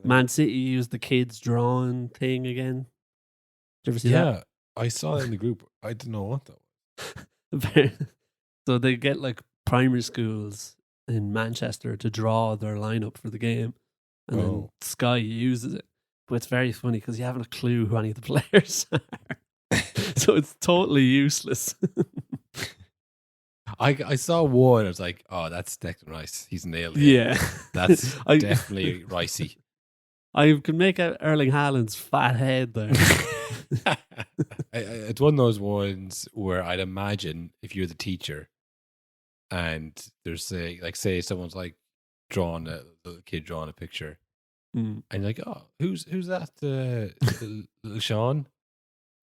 Man City used the kids drawing thing again. Did you ever see that? I saw it in the group. I didn't know what that was. So they get like primary schools in Manchester to draw their lineup for the game, and then Sky uses it. But it's very funny because you haven't a clue who any of the players are. So it's totally useless. I saw one. I was like, "Oh, that's Declan Rice. He's nailed it. Yeah, that's definitely Ricey." I can make out Erling Haaland's fat head there. It's one of those ones where I'd imagine if you're the teacher and there's say someone's like drawing a little kid drawing a picture, and you're like, "Oh, who's that? Little Sean?"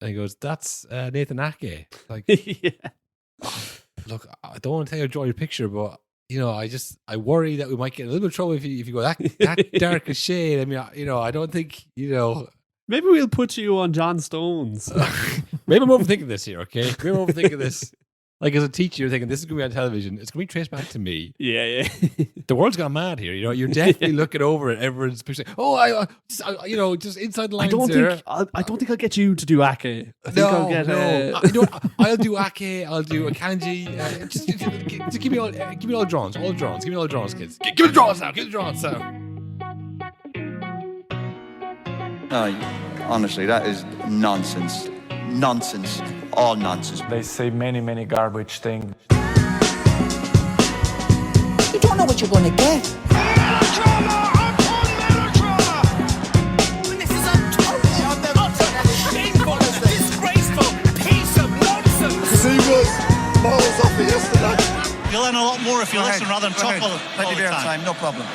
And he goes, "That's Nathan Ake." Like, yeah. Look, I don't want to take a draw your picture, but I worry that we might get in a little bit of trouble if you go that dark a shade. I mean, I don't think Maybe we'll put you on John Stones. Maybe I'm overthinking this here, okay? Maybe I'm overthinking this. Like as a teacher, you're thinking this is going to be on television. It's going to be traced back to me. Yeah. The world's gone mad here. You're definitely looking over at everyone's picture. Oh, just inside the lines I don't think I'll get you to do Ake. I'll get. I'll do Ake. I'll do a kanji. Just give me all drawings. All drawings. Give me all drawings, kids. Give the drawings now. Give the drawings now. No, honestly, that is nonsense. Nonsense. All nonsense. They say many garbage things. You don't know what you're going to get. Melodrama upon melodrama. This is utterly Shameful, disgraceful piece of nonsense. He was miles off it yesterday. You'll learn a lot more if you listen rather than talk all Plenty the of time. time, no problem.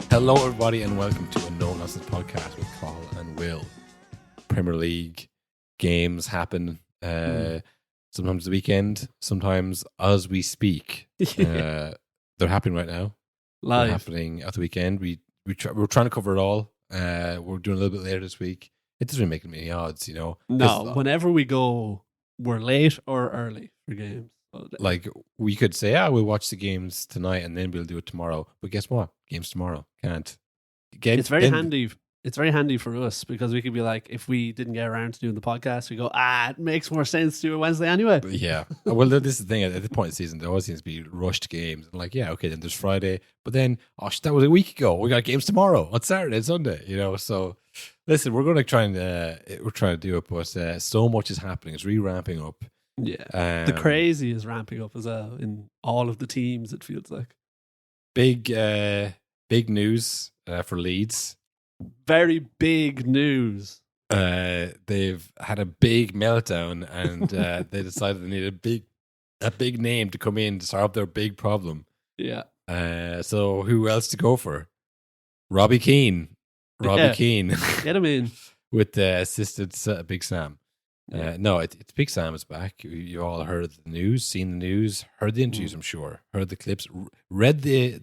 Hello, everybody, and welcome to a No Nonsense podcast with Carl and Will. Premier League games happen sometimes the weekend, sometimes as we speak. They're happening right now. Live. They're happening at the weekend. We're trying to cover it all. We're doing a little bit later this week. It doesn't really make any odds, No, whenever we go, we're late or early for games. Like we could say, we'll watch the games tonight and then we'll do it tomorrow. But guess what? Games tomorrow. Can't. It's very handy. It's very handy for us because we could be like, if we didn't get around to doing the podcast, we go, it makes more sense to do it Wednesday anyway. Yeah. Well, this is the thing. At this point in the season, there always seems to be rushed games. I'm like, yeah, okay, then there's Friday. But then, that was a week ago. We got games tomorrow on Saturday and Sunday, So, listen, we're going to try and we're trying to do it, but so much is happening. It's re-ramping up. Yeah. The crazy is ramping up as well in all of the teams, it feels like. Big news for Leeds. Very big news. They've had a big meltdown and they decided they need a big name to come in to solve their big problem. Yeah. So who else to go for? Robbie Keane. Keane. Get him in. With the assisted Big Sam. No, it's Big Sam is back. You all heard the news, seen the news, heard the interviews, I'm sure. Heard the clips, read the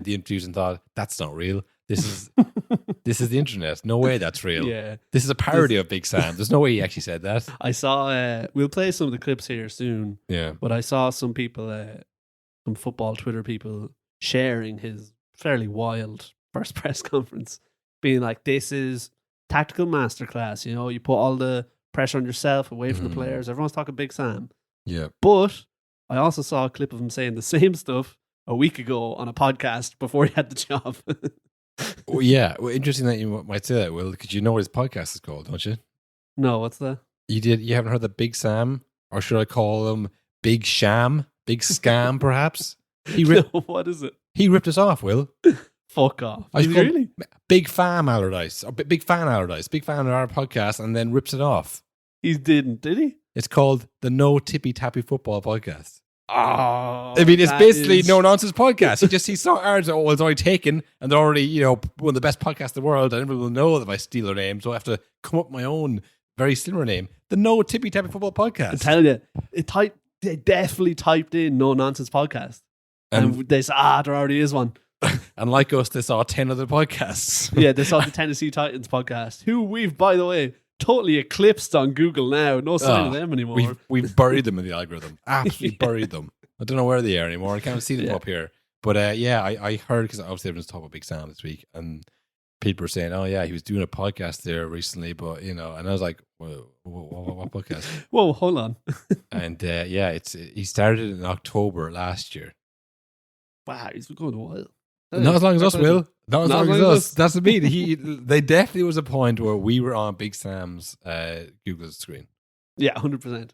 interviews and thought, that's not real. This is the internet. No way that's real. Yeah. This is a parody of Big Sam. There's no way he actually said that. I saw, we'll play some of the clips here soon. Yeah. But I saw some people, some football Twitter people sharing his fairly wild first press conference, being like, this is tactical masterclass. You put all the pressure on yourself, away from the players. Everyone's talking Big Sam. Yeah. But I also saw a clip of him saying the same stuff a week ago on a podcast before he had the job. Well, yeah. Well, interesting that you might say that, Will, because you know what his podcast is called, don't you? No, what's that? You haven't heard the Big Sam? Or should I call him Big Sham? Big Scam, perhaps? What is it? He ripped us off, Will. Fuck off. Really? Big Fan Allardyce. Big Fan Allardyce. Big fan of our podcast and then rips it off. He didn't, did he? It's called the No Tippy Tappy Football Podcast. Oh, I mean, it's basically no nonsense podcast. He saw ours. It's already taken, and they're already, one of the best podcasts in the world. And everyone will know that if I steal their name, so I have to come up with my own very similar name. The No Tippy Tappy Football Podcast. I tell you, they definitely typed in no nonsense podcast, and they said, there already is one. And like us, they saw 10 other podcasts. Yeah, they saw the Tennessee Titans podcast, who we've, by the way, totally eclipsed on Google now. No sign of them anymore. We've buried them in the algorithm. Absolutely buried them. I don't know where they are anymore. I can't see them up here. But I heard, because obviously everyone's talking about Big Sam this week, and people were saying, "Oh yeah, he was doing a podcast there recently," but and I was like, "Whoa, what podcast?" Whoa, hold on. And he started in October last year. Wow, he's been going a while. Not as long as us, Will. Not as long as us. That's what I mean. They definitely was a point where we were on Big Sam's Google screen. Yeah, 100%.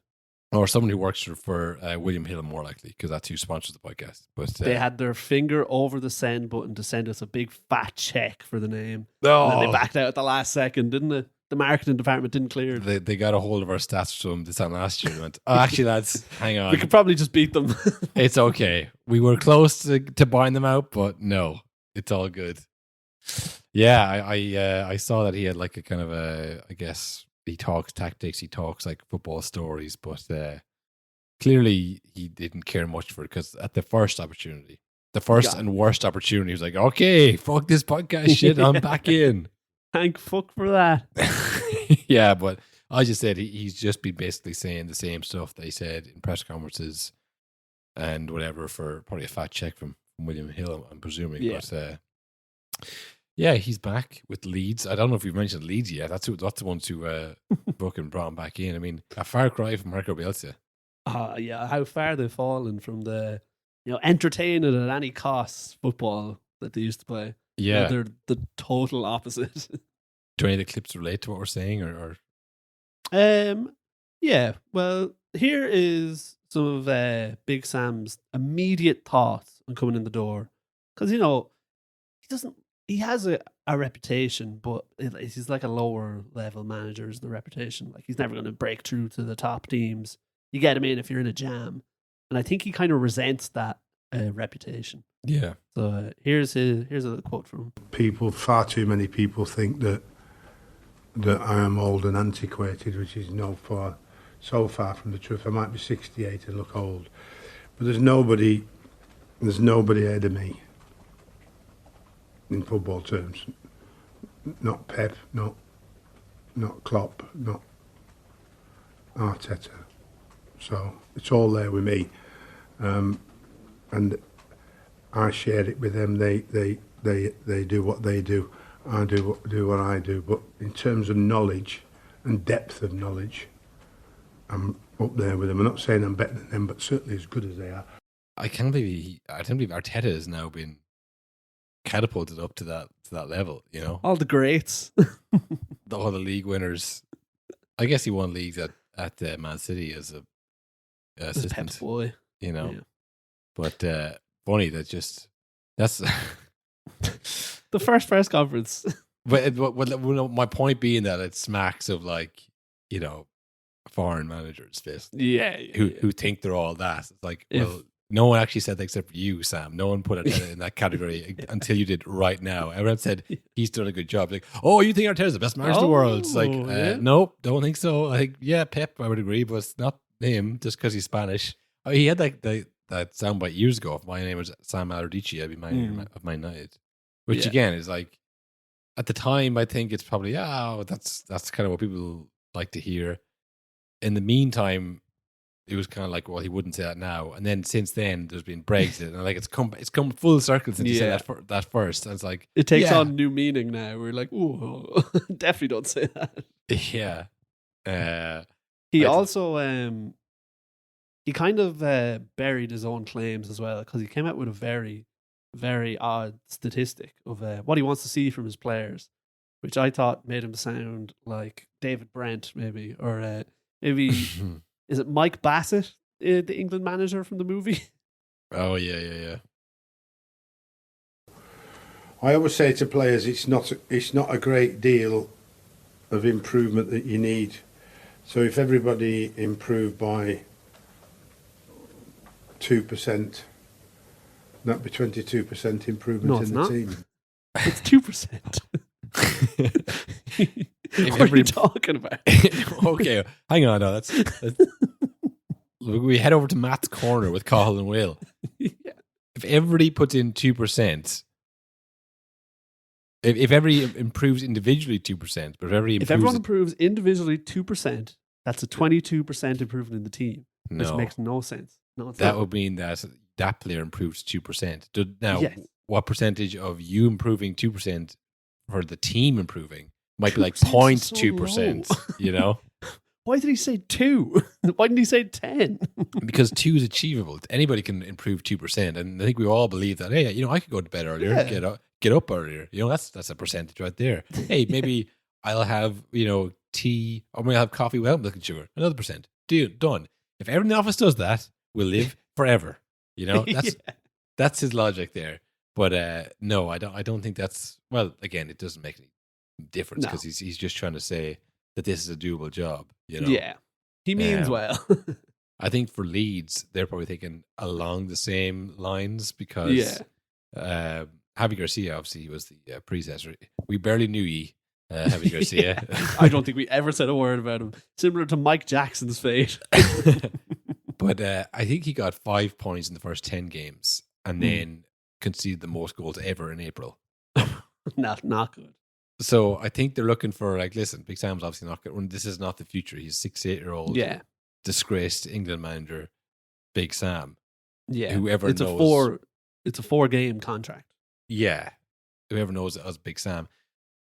Or someone who works for William Hill, more likely, because that's who sponsors the podcast. But they had their finger over the send button to send us a big fat check for the name. Oh. And then they backed out at the last second, didn't they? The marketing department didn't clear it. They got a hold of our stats from this time last year and went, "Oh, actually, lads, hang on. We could probably just beat them." It's okay. We were close to buying them out, but no, it's all good. Yeah, I saw that he had like a kind of I guess he talks tactics, he talks like football stories, but clearly he didn't care much for it, because at the first opportunity, the first and worst opportunity, he was like, "Okay, fuck this podcast shit, I'm back in." Thank fuck for that. Yeah, but I just said he's just been basically saying the same stuff that he said in press conferences and whatever, for probably a fat check from William Hill, I'm presuming. Yeah. But yeah, he's back with Leeds. I don't know if you've mentioned Leeds yet. That's the ones who fucking brought him back in. I mean, a far cry from Marco Bielsa. Yeah, how far they've fallen from the entertaining at any cost football that they used to play. Yeah, they're the total opposite. Do any of the clips relate to what we're saying, or? Yeah. Well, here is some of Big Sam's immediate thoughts on coming in the door, because he has a reputation, but he's like a lower level manager is the reputation. Like, he's never going to break through to the top teams. You get him in if you're in a jam, and I think he kind of resents that reputation. Yeah. So here's a quote from him. Far too many people think that I am old and antiquated, which is so far from the truth. I might be 68 and look old, but there's nobody ahead of me in football terms. Not Pep, not Klopp, not Arteta. So it's all there with me, and I share it with them. They do what they do. I do what I do. But in terms of knowledge and depth of knowledge, I'm up there with them. I'm not saying I'm better than them, but certainly as good as they are. I can't believe Arteta has now been catapulted up to that level. All the greats, all the league winners. I guess he won leagues at Man City as a assistant. Pep boy, Yeah. But funny that's the first press conference. But my point being that it smacks of foreign managers, basically. Yeah. Who think they're all that. It's like, well, no one actually said that except for you, Sam. No one put it in that category until you did right now. Everyone said he's done a good job. Like, oh, you think Arteta's the best manager in the world? It's like, nope, don't think so. I think, yeah, Pep, I would agree, but it's not him just because he's Spanish. Oh, he had that soundbite years ago. If my name was Sam Allardyce, I'd be manager of Man United. Which again is like, at the time, I think it's probably, that's kind of what people like to hear. In the meantime, it was kind of like, well, he wouldn't say that now. And then since then, there's been Brexit, and like it's come full circle since you said that first. And it's like it takes on new meaning now. We're like, ooh, definitely don't say that. Yeah. He also he kind of buried his own claims as well, because he came out with a very, very odd statistic of what he wants to see from his players, which I thought made him sound like David Brent, maybe, or maybe is it Mike Bassett, the England manager from the movie? Oh yeah. I always say to players, it's not a great deal of improvement that you need. So if everybody improved by 2%, that'd be 22% improvement in the team. It's 2%. What are you talking about? Okay, hang on. No, that's we head over to Matt's corner with Cahill and Will. Yeah. If everybody puts in 2%, if everybody improves individually 2%, but if everyone improves individually 2%, that's a 22% improvement in the team. Which makes no sense. That would mean that that player improves 2%. Now, Yes. what percentage of you improving 2% for the team improving might be like 2% is so 0.2%, low. you know? Why did he say 2? Why didn't he say 10? Because 2 is achievable. Anybody can improve 2%. And I think we all believe that, hey, I could go to bed earlier, get up earlier. That's a percentage right there. Hey, maybe I'll have, tea, or maybe I'll have coffee without milk and sugar. Another percent. Done. If everyone in the office does that, we'll live forever. That's his logic there. But no, I don't think that's, well, again, it doesn't make any difference because he's just trying to say that this is a doable job. Yeah, he means well. I think for Leeds, they're probably thinking along the same lines because Javi Garcia obviously was the predecessor. We barely knew Javi Garcia. I don't think we ever said a word about him. Similar to Mike Jackson's fate. But I think he got 5 points in the first 10 games and then conceded the most goals ever in April. Not good. So I think they're looking for, listen, Big Sam's obviously not good. This is not the future. He's a 68-year-old disgraced England manager, Big Sam. Yeah. Whoever knows. It's a 4-game contract. Yeah. Whoever knows it as Big Sam.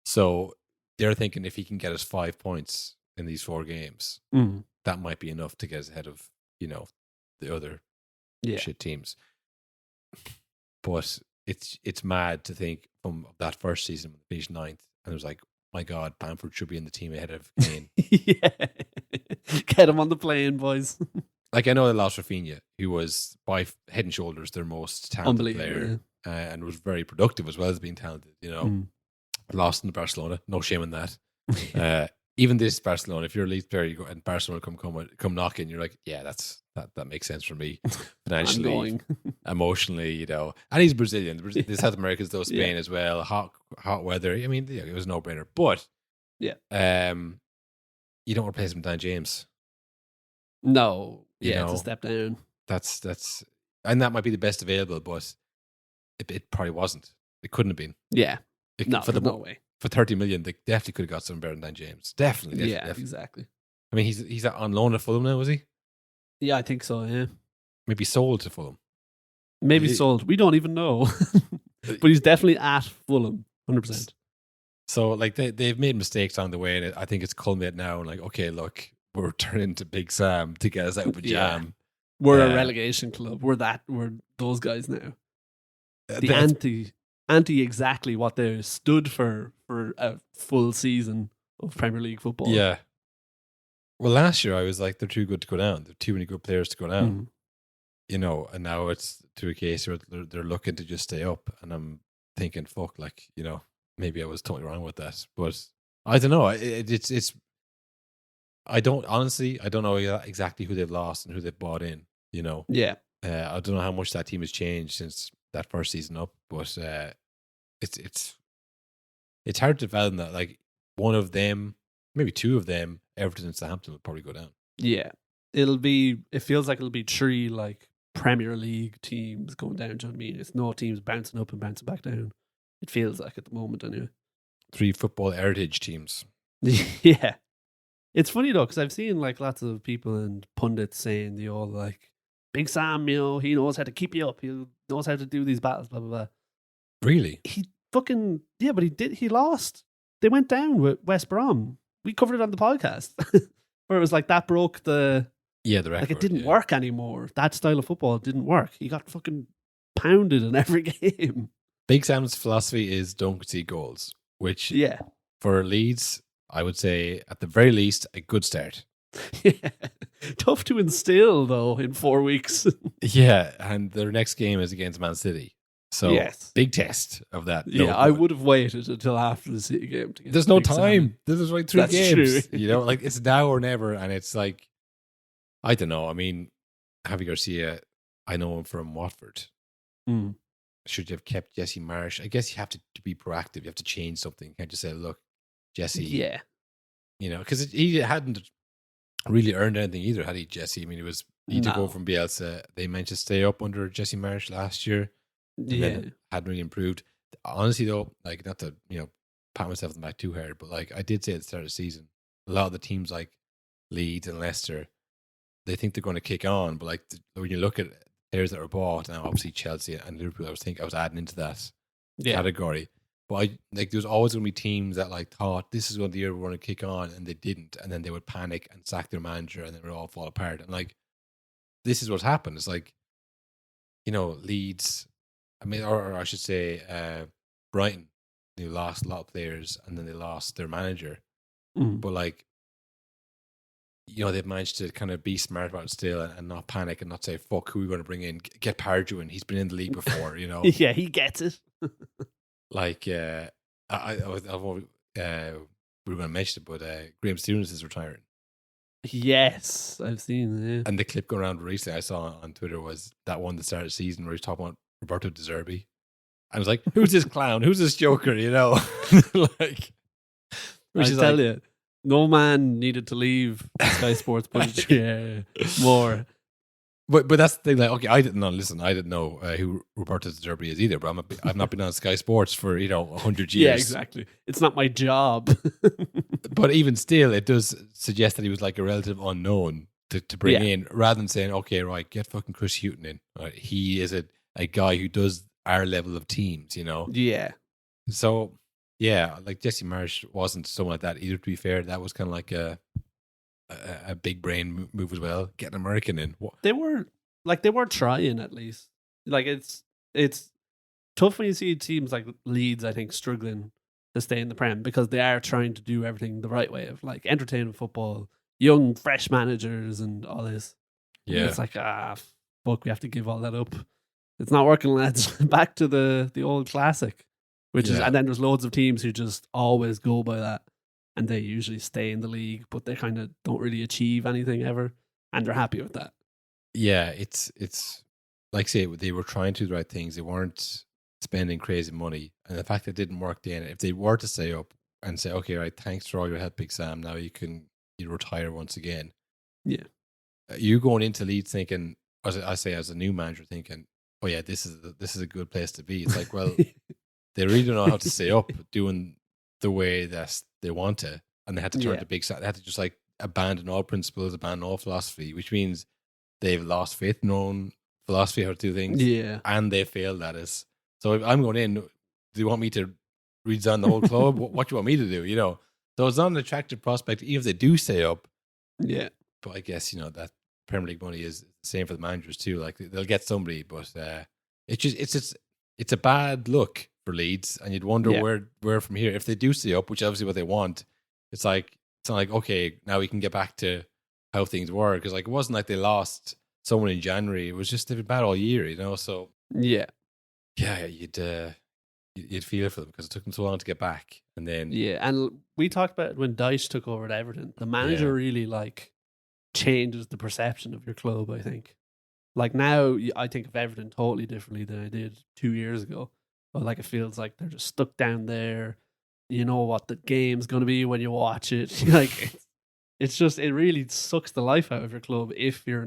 So they're thinking if he can get us 5 points in these 4 games, that might be enough to get us ahead of, the other shit teams. But it's mad to think from that first season when they finished 9th, and it was like, my God, Bamford should be in the team ahead of Kane. Get him on the plane, boys. I know they lost Rafinha, who was by head and shoulders their most talented player, and was very productive as well as being talented. Lost in the Barcelona, no shame in that. Even this Barcelona, if you're a Leeds player, you go and Barcelona come knocking, you're like, yeah, that makes sense for me financially, emotionally, and he's Brazilian. The South Americans, though, Spain as well, hot weather. I mean, it was a no brainer. But you don't replace him with Dan James. No, it's a step down. That's and that might be the best available, but it probably wasn't. It couldn't have been. Yeah, no way. For 30 million, they definitely could have got someone better than Dan James. Definitely. Exactly. I mean, he's on loan at Fulham now, was he? Yeah, I think so, yeah. Maybe sold to Fulham. Maybe sold. We don't even know. But he's definitely at Fulham, 100%. So, they've made mistakes on the way, and I think it's culminated now. And okay, look, we're turning to Big Sam to get us out of a jam. We're a relegation club. We're those guys now. The anti exactly what they stood for a full season of Premier League football. Yeah. Well, last year I was like, they're too good to go down. There are too many good players to go down. And now it's to a case where they're looking to just stay up. And I'm thinking, fuck, maybe I was totally wrong with that. But I don't know. It's I don't know exactly who they've lost and who they've bought in, Yeah. I don't know how much that team has changed since that first season up, but it's hard to fathom that one of them, maybe 2 of them, Everton and Southampton will probably go down. Yeah. It feels like it'll be 3 Premier League teams going down, do you know what I mean? It's no teams bouncing up and bouncing back down. It feels like at the moment anyway. 3 football heritage teams. Yeah. It's funny though, because I've seen lots of people and pundits saying the old Big Sam, he knows how to keep you up. He knows how to do these battles, blah, blah, blah. Really? He fucking, but he lost. They went down with West Brom. We covered it on the podcast where it was that broke the record. It didn't work anymore. That style of football didn't work. He got fucking pounded in every game. Big Sam's philosophy is don't concede goals, which for Leeds, I would say at the very least a good start. Yeah. Tough to instill though in 4 weeks. Yeah, and their next game is against Man City. So big test of that. Yeah, I would have waited until after the City game to get There's no Big time. Sam. There's 3 That's games. true. It's now or never, and it's I don't know. I mean, Javi Garcia, I know him from Watford. Should you have kept Jesse Marsh? I guess you have to be proactive. You have to change something. You can't just say, look, Jesse. Yeah. Because he hadn't really earned anything either, had he, Jesse? I mean, he took over from Bielsa. They managed to stay up under Jesse Marsh last year. Then hadn't really improved. Honestly, though, not to pat myself on the back too hard, but I did say at the start of the season, a lot of the teams like Leeds and Leicester, they think they're going to kick on, but when you look at players that were bought. Now, obviously Chelsea and Liverpool, I was adding into that category. But there's always going to be teams that like thought this is what the year we're going to kick on, and they didn't, and then they would panic and sack their manager, and then it would all fall apart. And like, this is what's happened. It's like, Leeds, or I should say, Brighton, who lost a lot of players, and then they lost their manager. But like, they've managed to kind of be smart about it still, and not panic and not say, "Fuck, who are we going to bring in? Get Pardew in. He's been in the league before." Yeah, he gets it. Like, we were going to mention it, but Graham Stevens is retiring. Yes, I've seen it. And the clip going around recently I saw on Twitter was that one that started the season where he's talking about Roberto De Zerbi. I was like, who's this clown? Who's this joker? Like, I tell you, no man needed to leave Sky Sports budget more. But that's the thing. Like, okay, I didn't know who Roberto De Zerbi is either. But I've not been on Sky Sports for 100 years. Yeah, exactly. It's not my job. But even still, it does suggest that he was like a relative unknown to bring in, rather than saying, okay, right, get fucking Chris Hughton in. Right? He is a guy who does our level of teams. Yeah. So yeah, like Jesse Marsh wasn't someone like that either. To be fair, that was kind of like a big brain move as well. Get an American in. They were trying at least. Like it's tough when you see teams like Leeds, I think, struggling to stay in the Prem because they are trying to do everything the right way of like entertaining football, young, fresh managers and all this. Yeah. And it's like, fuck, we have to give all that up. It's not working, lads. Back to the old classic. Which is, and then there's loads of teams who just always go by that. And they usually stay in the league, but they kind of don't really achieve anything ever, and they're happy with that. Yeah, it's like say they were trying to do the right things. They weren't spending crazy money, and the fact that it didn't work then, if they were to stay up and say, okay, right, thanks for all your help, Big Sam, now you retire once again. Yeah, you going into Leeds thinking, as I say, as a new manager, thinking, oh yeah, this is a good place to be. It's like, well, they really don't know how to stay up doing the way that they want to, and they had to turn to Big Sam. They had to just like abandon all principles, abandon all philosophy, which means they've lost faith in their own philosophy how to do things. Yeah, and they failed at it. So if I'm going in, do you want me to redesign the whole club? What do you want me to do? So it's not an attractive prospect, even if they do stay up. Yeah, but I guess that Premier League money is the same for the managers too. Like they'll get somebody, but it's a bad look for Leeds, and you'd wonder where from here. If they do stay up, which is obviously what they want, it's not like okay, now we can get back to how things were, because like it wasn't like they lost someone in January. It was just they've been bad all year, So yeah, you'd feel for them because it took them so long to get back, and then and we talked about it when Dyche took over at Everton. The manager really like changes the perception of your club. I think like now I think of Everton totally differently than I did 2 years ago. But like it feels like they're just stuck down there. You know what the game's going to be when you watch it. Like it really sucks the life out of your club if you're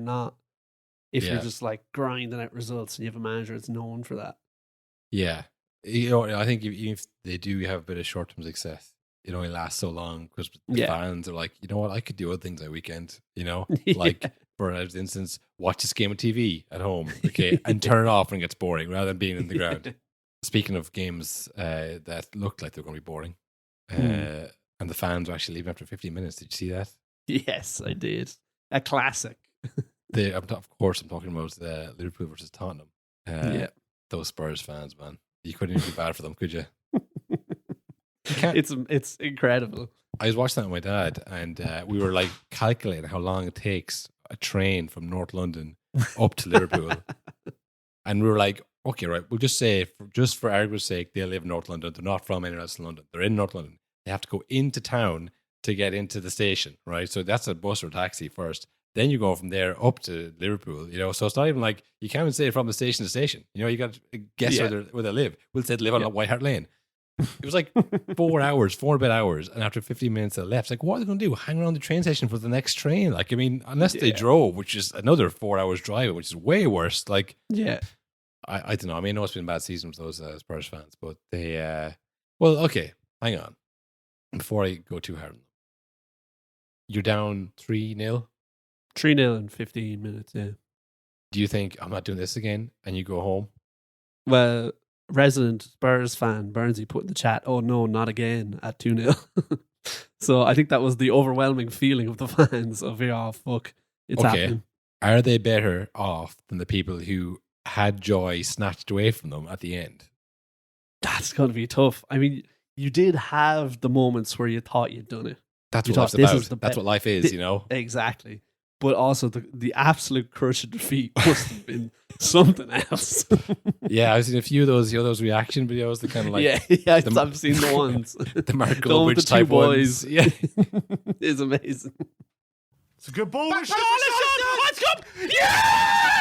you're just like grinding out results and you have a manager that's known for that. Yeah, I think even if they do have a bit of short-term success, it only lasts so long because the fans are like, you know what, I could do other things at weekend. Like for instance, watch this game of TV at home, okay, and turn it off when it gets boring rather than being in the ground. Speaking of games that looked like they were going to be boring, and the fans were actually leaving after 15 minutes. Did you see that? Yes, I did. A classic. Of course, I'm talking about Liverpool versus Tottenham. Those Spurs fans, man. You couldn't even be bad for them, could you? It's incredible. I was watching that with my dad, and we were like calculating how long it takes a train from North London up to Liverpool. And we were like, okay, right, we'll just say, just for argument's sake, they live in North London. They're not from anywhere else in London. They're in North London. They have to go into town to get into the station, right? So that's a bus or taxi first. Then you go from there up to Liverpool, So it's not even like, you can't even say from the station to station. You got to guess where they live. We'll say they live on White Hart Lane. It was like 4 hours, 4 and a bit hours. And after 15 minutes they left, it's like, what are they going to do? Hang around the train station for the next train? Like, I mean, unless they drove, which is another 4 hours drive, which is way worse. Like, I don't know. I mean, I know it's been a bad season with those Spurs fans, but they, well, okay, hang on. Before I go too hard on them, you're down 3-0? 3-0 in 15 minutes, yeah. do you think I'm not doing this again? And you go home? Well, resident Spurs fan Burnsy put in the chat, "Oh no, not again" at 2-0. So I think that was the overwhelming feeling of the fans of, "Oh fuck, it's happening." Are they better off than the people who had joy snatched away from them at the end? That's going to be tough. I mean, you did have the moments where you thought you'd done it. That's You what thought, life's "This is about. the That's what life is, you know? Exactly. But also the absolute crush of defeat must have been something else. Yeah, I've seen a few of those reaction videos. The kind of like, yeah, I've seen the ones. the Mark The one with Goldbridge the type two boys. ones. Yeah, Is amazing. It's a good ball. Richarlison! Let's go! Yeah!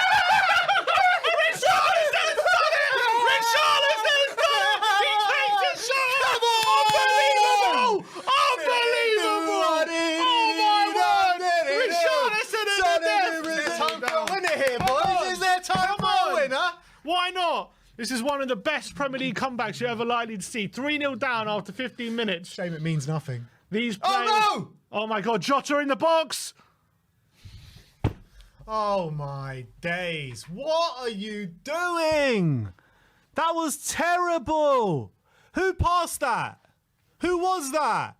Richarlison's done it! Richarlison's done it! He takes his shot! Unbelievable! Unbelievable! Oh my word! Richarlison is the death! Is there time for a winner here, boys? Is there time for a winner? Why not? This is one of the best Premier League comebacks you're ever likely to see. 3-0 down after 15 minutes. Shame it means nothing. These players... Oh no! Oh my God, Jota in the box! Oh my days. What are you doing? That was terrible. Who passed that? Who was that?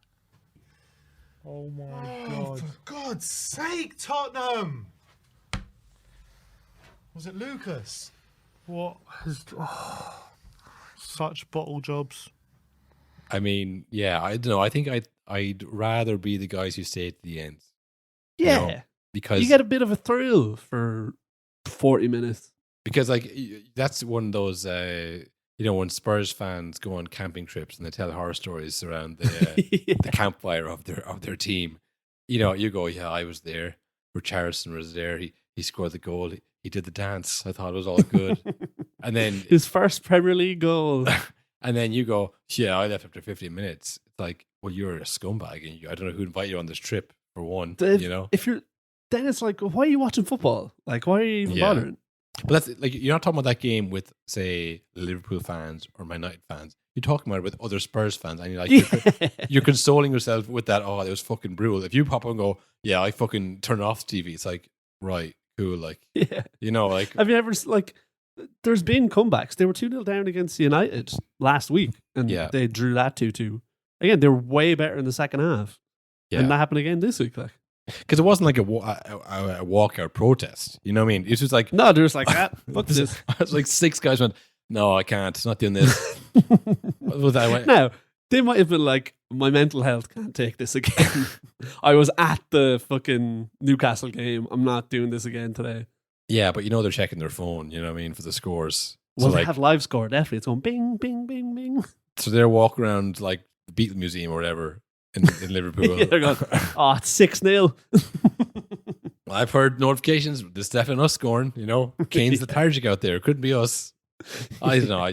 Oh my Oh, for God's sake, Tottenham. Was it Lucas? What has... such bottle jobs. I mean, yeah, I don't know. I think I'd rather be the guys who stay to the end. Yeah. You know, because You get a bit of a thrill for 40 minutes. because like that's one of those when Spurs fans go on camping trips and they tell horror stories around the the campfire of their team. You know, you go, yeah, I was there. Richarlison was there. He scored the goal. He did the dance. I thought it was all good. And then His first Premier League goal. and then you go, yeah, I left after 15 minutes. It's like, well, you're a scumbag, and I don't know who invited you on this trip for one. You know, Then it's like, why are you watching football? Like, why are you even bothering? But that's like, you're not talking about that game with, say, Liverpool fans or Man United fans. You're talking about it with other Spurs fans, and you're like, you're consoling yourself with that. Oh, it was fucking brutal. If you pop up and go, yeah, I fucking turn off the TV. It's like, right, cool. Like, you know, like, have you ever like? There's been comebacks. They were 2-0 down against United last week, and they drew that 2-2. Again, they were way better in the second half, and that happened again this week. Like, because it wasn't like a walkout protest. You know what I mean? It was just like, no, there's like that. Fuck this. I was like, 6 guys went, no, I can't. Not doing this. Now, they might have been like, my mental health can't take this again. I was at the fucking Newcastle game. I'm not doing this again today. Yeah, but you know they're checking their phone, you know what I mean, for the scores. Well, so they have live score, definitely. It's going bing, bing, bing, bing. So they're walking around like the Beatle Museum or whatever in Liverpool. Yeah, they're going, oh, it's 6-0. Well, I've heard notifications. There's definitely us scoring, you know. Kane's lethargic out there. Couldn't be us. I don't know.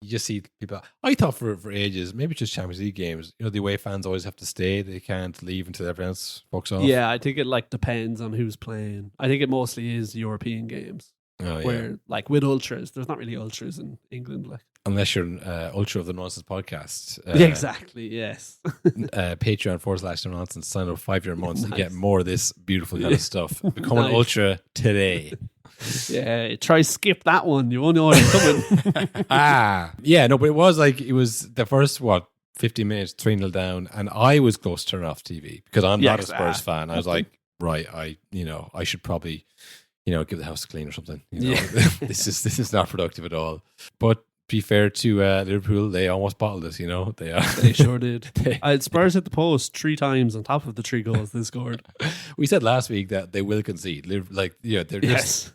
You just see people. I thought for ages, maybe it's just Champions League games. You know, the away fans always have to stay. They can't leave until everyone else fucks off. Yeah, I think it like depends on who's playing. I think it mostly is European games. Oh, yeah. Where like with ultras, there's not really ultras in England. Like, unless you're an ultra of the Nonsense podcast. Exactly, yes. Patreon/nonsense. Sign up 5-year months to get more of this beautiful kind of stuff. Become an ultra today. Yeah, try skip that one. You won't know what's coming. Yeah, no, but it was the first 15 minutes 3-0 down, and I was close to turning off TV because I'm not a Spurs fan. I was like, right, I should probably, give the house a clean or something. This is not productive at all. But be fair to Liverpool, they almost bottled it. They sure did. Spurs hit the post 3 times on top of the 3 goals they scored. We said last week that they will concede. They're just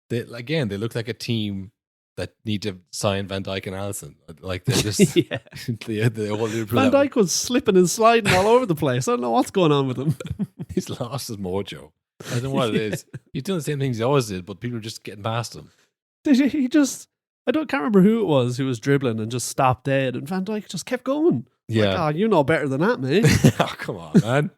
they look like a team that need to sign Van Dijk and Alisson. Like they're just the old Liverpool. Van Dijk was slipping and sliding all over the place. I don't know what's going on with him. He's lost his mojo. I don't know what it is. He's doing the same things he always did, but people are just getting past him. Can't remember who it was who was dribbling and just stopped dead, and Van Dijk just kept going. Yeah. Like, you know better than that, mate. Oh, come on, man.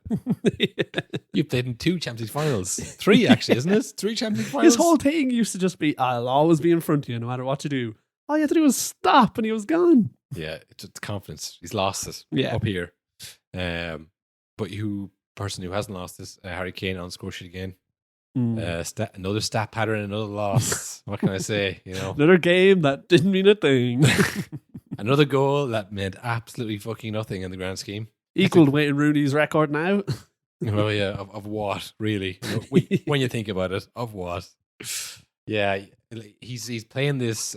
You've played in 2 Champions League finals. 3, actually, isn't it? 3 Champions League finals. His whole thing used to just be, I'll always be in front of you no matter what you do. All you had to do was stop and he was gone. Yeah, it's confidence. He's lost it up here. But person who hasn't lost this, Harry Kane on score sheet again. Another stat pattern, another loss. What can I say? Another game that didn't mean a thing. Another goal that meant absolutely fucking nothing in the grand scheme. Equaled Wayne Rooney's record now. Well, yeah, of what, really? When you think about it, of what? Yeah, he's playing this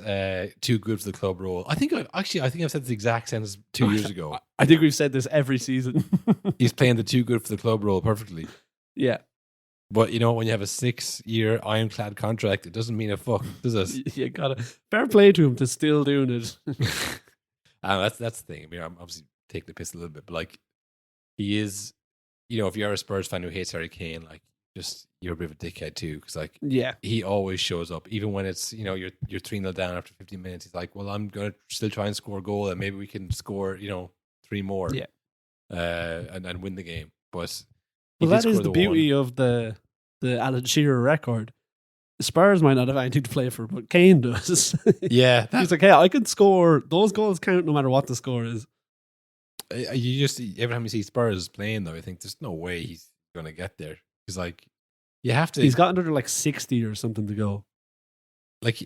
too good for the club role. I think I've said the exact sentence 2 years ago. I think we've said this every season. He's playing the too good for the club role perfectly. Yeah. But when you have a 6-year ironclad contract, it doesn't mean a fuck, does it? You gotta fair play to him to still doing it. That's the thing. I mean, I'm obviously taking the piss a little bit, but like he is, if you're a Spurs fan who hates Harry Kane, like just you're a bit of a dickhead too, because like he always shows up, even when it's you're 3-0 down after 15 minutes. He's like, well, I'm gonna still try and score a goal, and maybe we can score 3 more, and win the game. But that is the beauty of the Alan Shearer record. Spurs might not have anything to play for, but Kane does. Yeah, he's like, hey, I can score. Those goals count no matter what the score is. You just every time you see Spurs playing, though, I think there's no way he's going to get there. He's like, you have to. He's got another like 60 or something to go. Like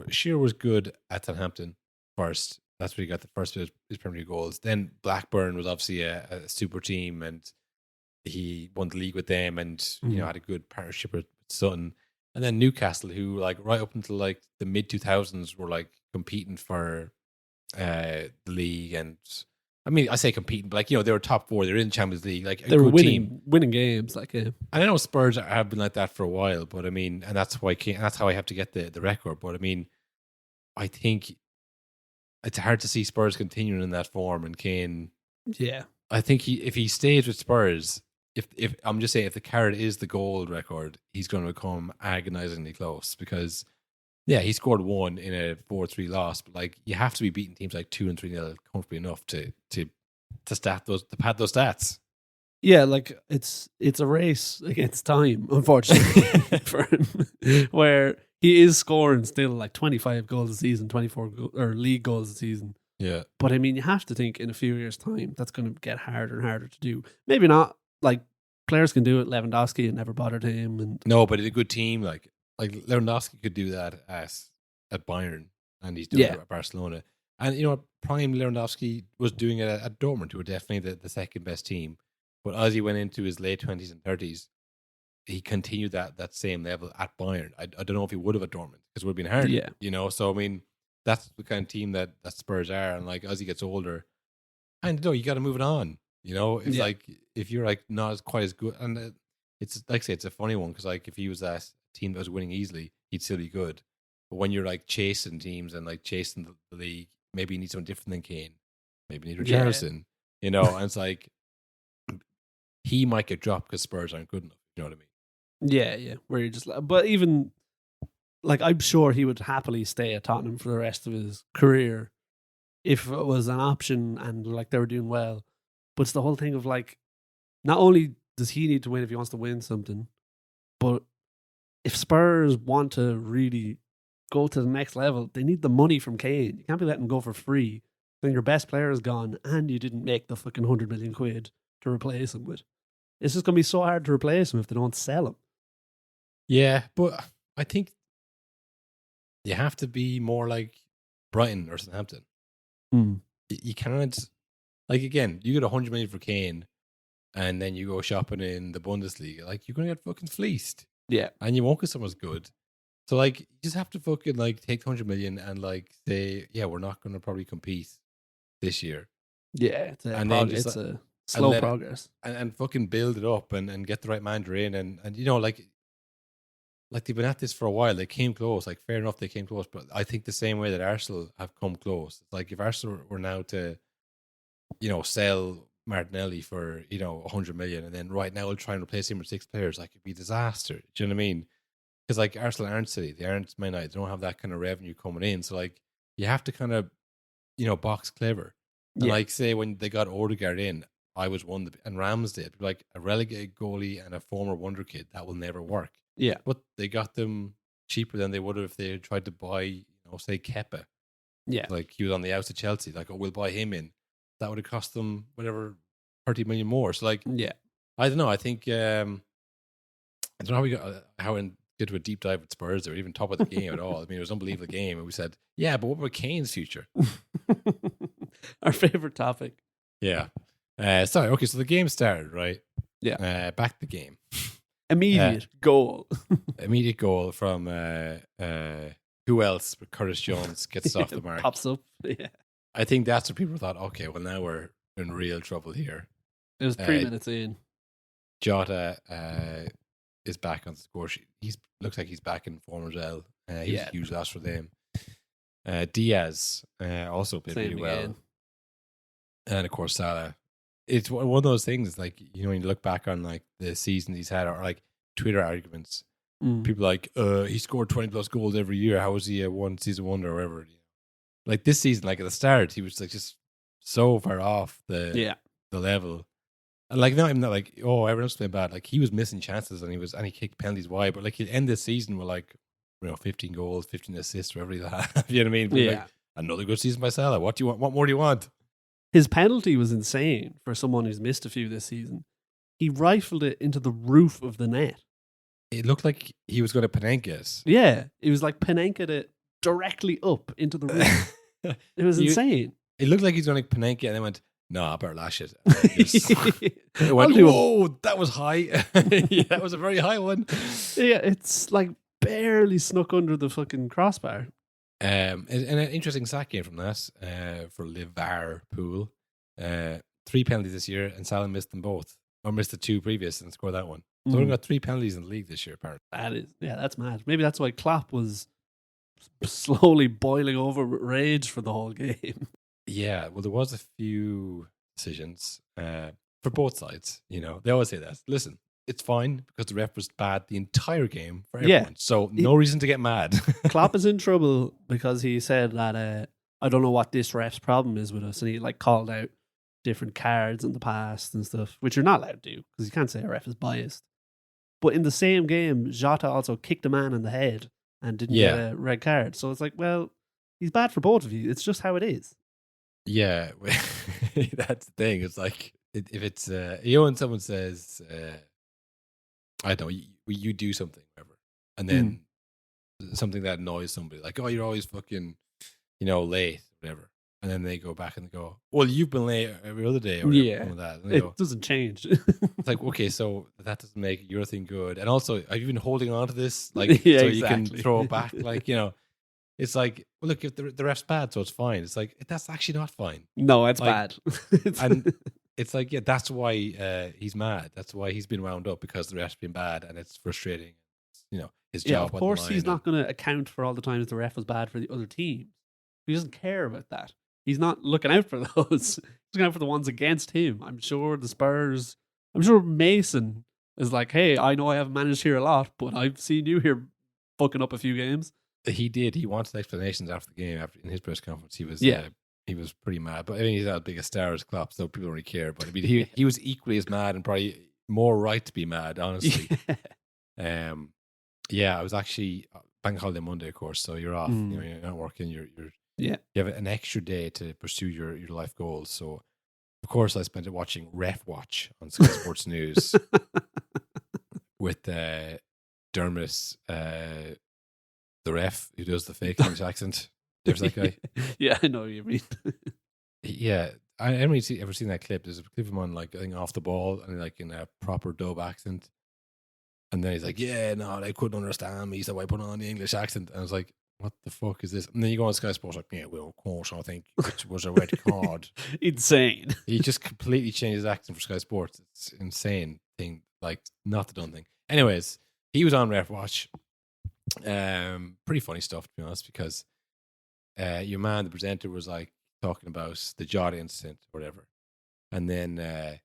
Shearer was good at Southampton first. That's where he got the first of his Premier League goals. Then Blackburn was obviously a super team, and he won the league with them, and had a good partnership with Sutton. And then Newcastle, who like right up until like the mid 2000s were like competing for the league, and I mean I say competing, but like they were top 4. They were in the Champions League, like they were winning games. Like, and I know Spurs have been like that for a while, but I mean, and that's why that's how I have to get the record. But I mean, I think it's hard to see Spurs continuing in that form, and Kane. Yeah, I think if he stays with Spurs. If I'm just saying, if the carrot is the gold record, he's going to become agonizingly close, because he scored 1 in a 4-3 loss, but like you have to be beating teams like 2 and 3-0 comfortably enough to pad those stats. Yeah, like it's a race against time, unfortunately, for him, where he is scoring still like 25 goals a season, 24 league goals a season. Yeah, but I mean, you have to think in a few years' time that's going to get harder and harder to do. Maybe not. Like players can do it. Lewandowski, it never bothered him. And no, but it's a good team. Like Lewandowski could do that at Bayern, and he's doing it at Barcelona. And prime Lewandowski was doing it at Dortmund, who were definitely the second best team. But as he went into his late 20s and 30s, he continued that same level at Bayern. I don't know if he would have at Dortmund, because it would have been hard. Yeah, So I mean, that's the kind of team that Spurs are. And like as he gets older, and you got to move it on. It's like if you're like not quite as good, and it's like I say, it's a funny one, because like if he was that team that was winning easily, he'd still be good. But when you're like chasing teams and like chasing the league, maybe you need someone different than Kane. Maybe you need Richarlison. And it's like he might get dropped because Spurs aren't good enough. You know what I mean? Yeah. Where you're just like, but even like I'm sure he would happily stay at Tottenham for the rest of his career if it was an option and like they were doing well. But it's the whole thing of like, not only does he need to win if he wants to win something, but if Spurs want to really go to the next level, they need the money from Kane. You can't be letting him go for free. Then your best player is gone and you didn't make the fucking 100 million quid to replace him with. It's just going to be so hard to replace him if they don't sell him. Yeah, but I think you have to be more like Brighton or Southampton. You can't. Like, again, you get 100 million for Kane, and then you go shopping in the Bundesliga. Like, you're going to get fucking fleeced. Yeah. And you won't get someone's good. So, like, you just have to fucking, like, take 100 million and, like, say, we're not going to probably compete this year. Yeah. It's a slow progress. And fucking build it up and get the right manager in. And like they've been at this for a while. They came close. Like, fair enough, they came close. But I think the same way that Arsenal have come close. It's like, if Arsenal were now to sell Martinelli for, 100 million, and then right now we'll try and replace him with 6 players, like it'd be a disaster. Do you know what I mean? Because like Arsenal aren't City, they aren't Man United, they don't have that kind of revenue coming in. So like you have to kind of, box clever. And like say when they got Odegaard in, I was one, and Ramsdale, like a relegated goalie and a former wonder kid, that will never work. Yeah. But they got them cheaper than they would have if they had tried to buy, say Kepa. Yeah. Like he was on the outs of Chelsea, like, we'll buy him in. That would have cost them whatever 30 million more. So like, I don't know. I think I don't know how we got how we did a deep dive with Spurs or even top of the game at all. I mean, it was an unbelievable game, and we said, yeah, but what about Kane's future? Our favorite topic. Yeah. Sorry. Okay, so the game started, right? Yeah. Back to the game. Immediate goal. Immediate goal from who else? But Curtis Jones gets off the mark. Pops up. Yeah. I think that's what people thought. Okay, well now we're in real trouble here. It was 3 minutes in. Jota is back on the score sheet. Looks like he's back in form as well. He was a huge loss for them. Diaz also played really well. And of course Salah. It's one of those things, like, you know, when you look back on like the seasons he's had, or like Twitter arguments, people are like, he scored 20 plus goals every year. How was he a one season wonder or whatever? Like this season, like at the start, he was like just so far off the level. And like not even that, like, oh, everyone's playing bad. Like he was missing chances and he kicked penalties wide. But like he'll end this season with like, 15 goals, 15 assists, whatever he'll have. You know what I mean? But like, another good season by Salah. What do you want? What more do you want? His penalty was insane for someone who's missed a few this season. He rifled it into the roof of the net. It looked like he was going to Panenka it. Yeah, it was like Panenka it directly up into the roof. It was insane. It looked like he's going to Panenka and then went, no, I better lash it. It went, whoa, that was high. Yeah, that was a very high one. Yeah, it's like barely snuck under the fucking crossbar. And an interesting sack game from that for Liverpool. 3 penalties this year, and Salah missed them both, or missed the 2 previous and scored that one. So we've got 3 penalties in the league this year, apparently. That's mad. Maybe that's why Klopp was slowly boiling over with rage for the whole game. Yeah, well, there was a few decisions for both sides. You know, they always say that. Listen, it's fine because the ref was bad the entire game for everyone. Yeah. So no reason to get mad. Klopp is in trouble because he said that I don't know what this ref's problem is with us, and he like called out different cards in the past and stuff, which you're not allowed to do because you can't say a ref is biased. But in the same game, Jota also kicked a man in the head and didn't get a red card. So it's like, well, he's bad for both of you. It's just how it is. Yeah, that's the thing. It's like if it's when someone says, I don't know, you do something, whatever, and then something that annoys somebody, like, oh, you're always fucking, late, whatever, and then they go back and go, well, you've been late every other day, or whatever, that. And it doesn't change. It's like, okay, so that doesn't make your thing good, and also, have you been holding on to this, like, so you can throw it back, like, It's like, well, look, if the ref's bad, so it's fine. It's like, that's actually not fine. No, it's bad. And it's like, yeah, that's why he's mad. That's why he's been wound up, because the ref's been bad and it's frustrating. His job. Yeah, of course he's not going to account for all the times the ref was bad for the other teams. He doesn't care about that. He's not looking out for those. He's looking out for the ones against him. I'm sure the Spurs, I'm sure Mason is like, hey, I know I haven't managed here a lot, but I've seen you here fucking up a few games. He did. He wanted explanations after the game. In his press conference, he was pretty mad. But I mean, he's not as big a star as Klopp, so people don't really care. But I mean, he was equally as mad, and probably more right to be mad, honestly. I was actually bank holiday Monday, of course. So you're off. You're not working. You have an extra day to pursue your life goals. So of course, I spent it watching Ref Watch on Sky Sports News with Dermot. The ref who does the fake English accent. There's that guy. Yeah, I know what you mean. Yeah, I haven't really ever seen that clip. There's a clip of him on, like, I think, off the ball and like in a proper dub accent. And then he's like, yeah, no, they couldn't understand me, so I put on the English accent. And I was like, what the fuck is this? And then you go on Sky Sports, like, yeah, well, of course, I think it was a red card. Insane. He just completely changed his accent for Sky Sports. It's insane thing, like, not the done thing. Anyways, he was on Ref Watch. Pretty funny stuff, to be honest, because your man, the presenter, was like talking about the Jota incident or whatever, and then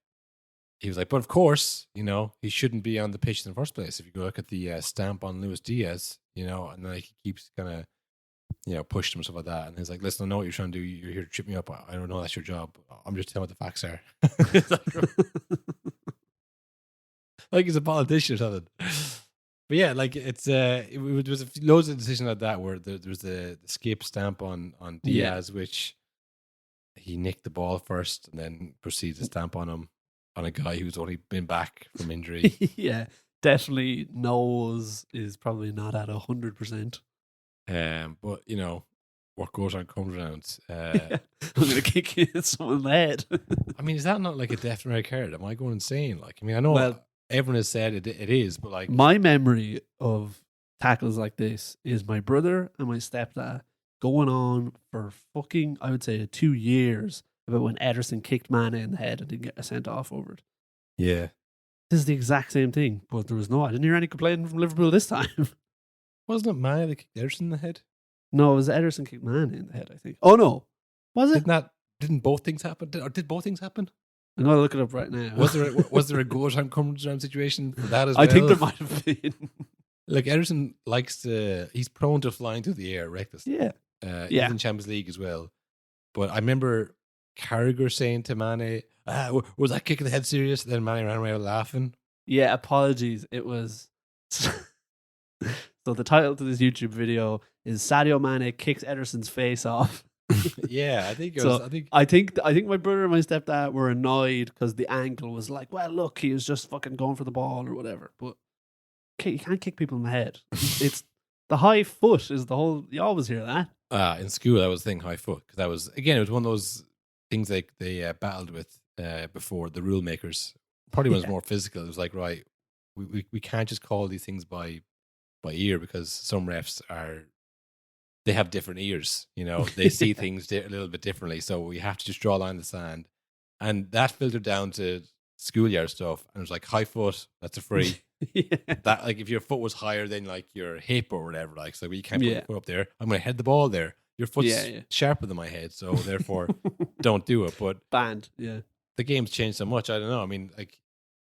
he was like, but of course, he shouldn't be on the pitch in the first place. If you go look at the stamp on Luis Diaz, and then he keeps kind of pushing him and stuff like that, and he's like, listen, I know what you're trying to do, you're here to trip me up, I don't know, that's your job, I'm just telling what the facts are. Like he's a politician or something. But yeah, like it's it was loads of decisions like that where there was the skip stamp on Diaz, which he nicked the ball first and then proceeded to stamp on him, on a guy who's only been back from injury. Yeah, definitely nose is probably not at 100%. But you know, what goes on comes around. I'm gonna kick you in someone in the head. I mean, is that not like a definite red card? Am I going insane? Like, I mean, I know everyone has said it is, but like my memory of tackles like this is my brother and my stepdad going on for fucking, I would say, 2 years about when Ederson kicked Mane in the head and didn't get a sent off over it. Yeah. This is the exact same thing, but there was I didn't hear any complaining from Liverpool this time. Wasn't it Mane that kicked Ederson in the head? No, it was Ederson kicked Mane in the head, I think. Oh no. Was it? Didn't both things happen? Did both things happen? I'm going to look it up right now. Was there a goal time comes around situation for that as well? I think there might have been. Like, Ederson he's prone to flying through the air recklessly. Yeah. He's in Champions League as well. But I remember Carragher saying to Mane, was that kick in the head serious? And then Mane ran away laughing. Yeah, apologies. It was. So the title to this YouTube video is Sadio Mane kicks Ederson's face off. Yeah, I think it so was. I think my brother and my stepdad were annoyed because the angle was like, well, look, he was just fucking going for the ball or whatever. But you can't kick people in the head. It's the high foot is the whole. You always hear that. In school, I was thinking high foot because it was one of those things they battled with before the rule makers. Probably was more physical. It was like, right, we can't just call these things by ear because some refs they have different ears. You know, they see things a little bit differently. So we have to just draw a line in the sand, and that filtered down to schoolyard stuff. And it was like high foot, that's a free. Yeah. That, like, if your foot was higher than like your hip or whatever, like, so you can't put your foot up there. I'm going to head the ball there. Your foot's sharper than my head, so therefore don't do it. But banned. Yeah, the game's changed so much. I don't know. I mean, like,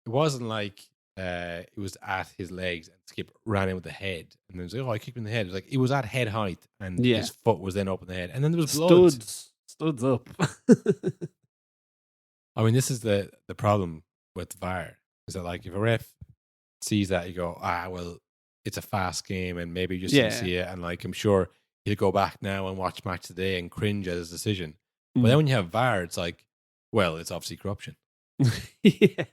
it wasn't like it was at his legs and Skip ran in with the head and then was like, oh, I kicked him in the head. It was like it was at head height and his foot was then up in the head, and then there was blood. Studs up. I mean, this is the problem with VAR is that, like, if a ref sees that, you go, well, it's a fast game and maybe you just didn't see it, and like, I'm sure he'll go back now and watch match today and cringe at his decision. But then when you have VAR, it's like, well, it's obviously corruption. Yeah,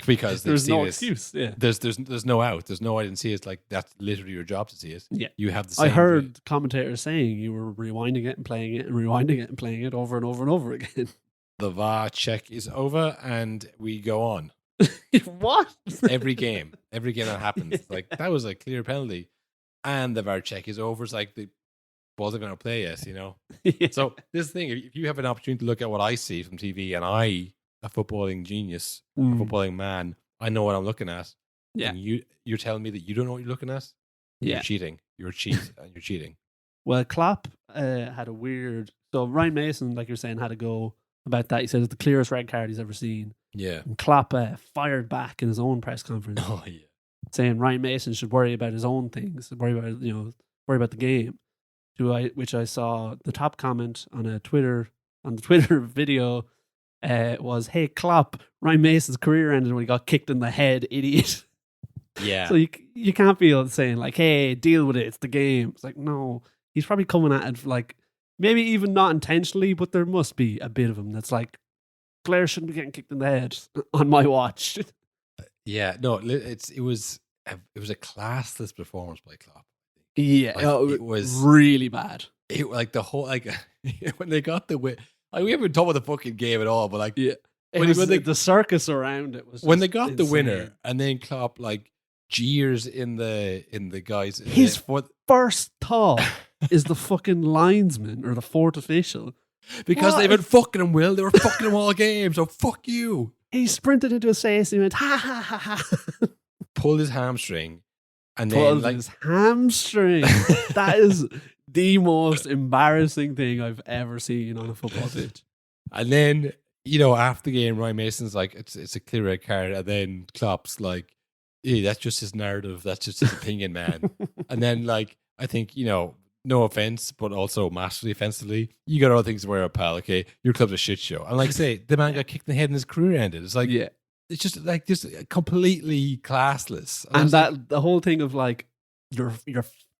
because there's no excuse. Yeah, there's no out. There's no I didn't see it. It's like that's literally your job to see it. Yeah, you have the same. I heard commentators saying you were rewinding it and playing it and rewinding it and playing it over and over and over again. The VAR check is over and we go on. What? every game that happens, like, that was a clear penalty, and the VAR check is over. It's like the balls are going to play. Yes, you know. Yeah. So this thing, if you have an opportunity to look at what I see from TV, and a footballing genius, a footballing man, I know what I'm looking at. Yeah, and you're telling me that you don't know what you're looking at. Yeah, you're cheating. You're cheating. Well, Klopp had a weird. So Ryan Mason, like you're saying, had a go about that. He said it's the clearest red card he's ever seen. Yeah. And Klopp fired back in his own press conference. Oh yeah. Saying Ryan Mason should worry about his own things, worry about the game. Which I saw the top comment on the Twitter video was, "Hey Klopp, Ryan Mason's career ended when he got kicked in the head, idiot." Yeah. So you can't be saying like, "Hey, deal with it, it's the game." It's like, no, he's probably coming at it like, maybe even not intentionally, but there must be a bit of him that's like, players shouldn't be getting kicked in the head on my watch. Yeah, no, it was a classless performance by Klopp. Yeah, like, it was really bad. It like the whole when they got the win. Like, we haven't talked about the fucking game at all, but like, yeah, when the circus around it was just when they got insane. the winner, and then Klopp like jeers in the guys. His first thought is the fucking linesman or the fourth official. Because they've been fucking him, Will. They were fucking him all game, so fuck you. He sprinted into his face and he went, ha ha ha ha. Pulled his hamstring. And Pulled then, his hamstring. That is the most embarrassing thing I've ever seen on a football pitch. And then, you know, after the game, Ryan Mason's like, it's a clear red card. And then Klopp's like, yeah, that's just his narrative. That's just his opinion, man. And then, like, I think, you know, no offense, but also massively offensively, you got other things to worry about, pal. Okay, your club's a shit show. And like I say, the man got kicked in the head and his career ended. It's like, yeah, it's just like just completely classless. And that the whole thing of like your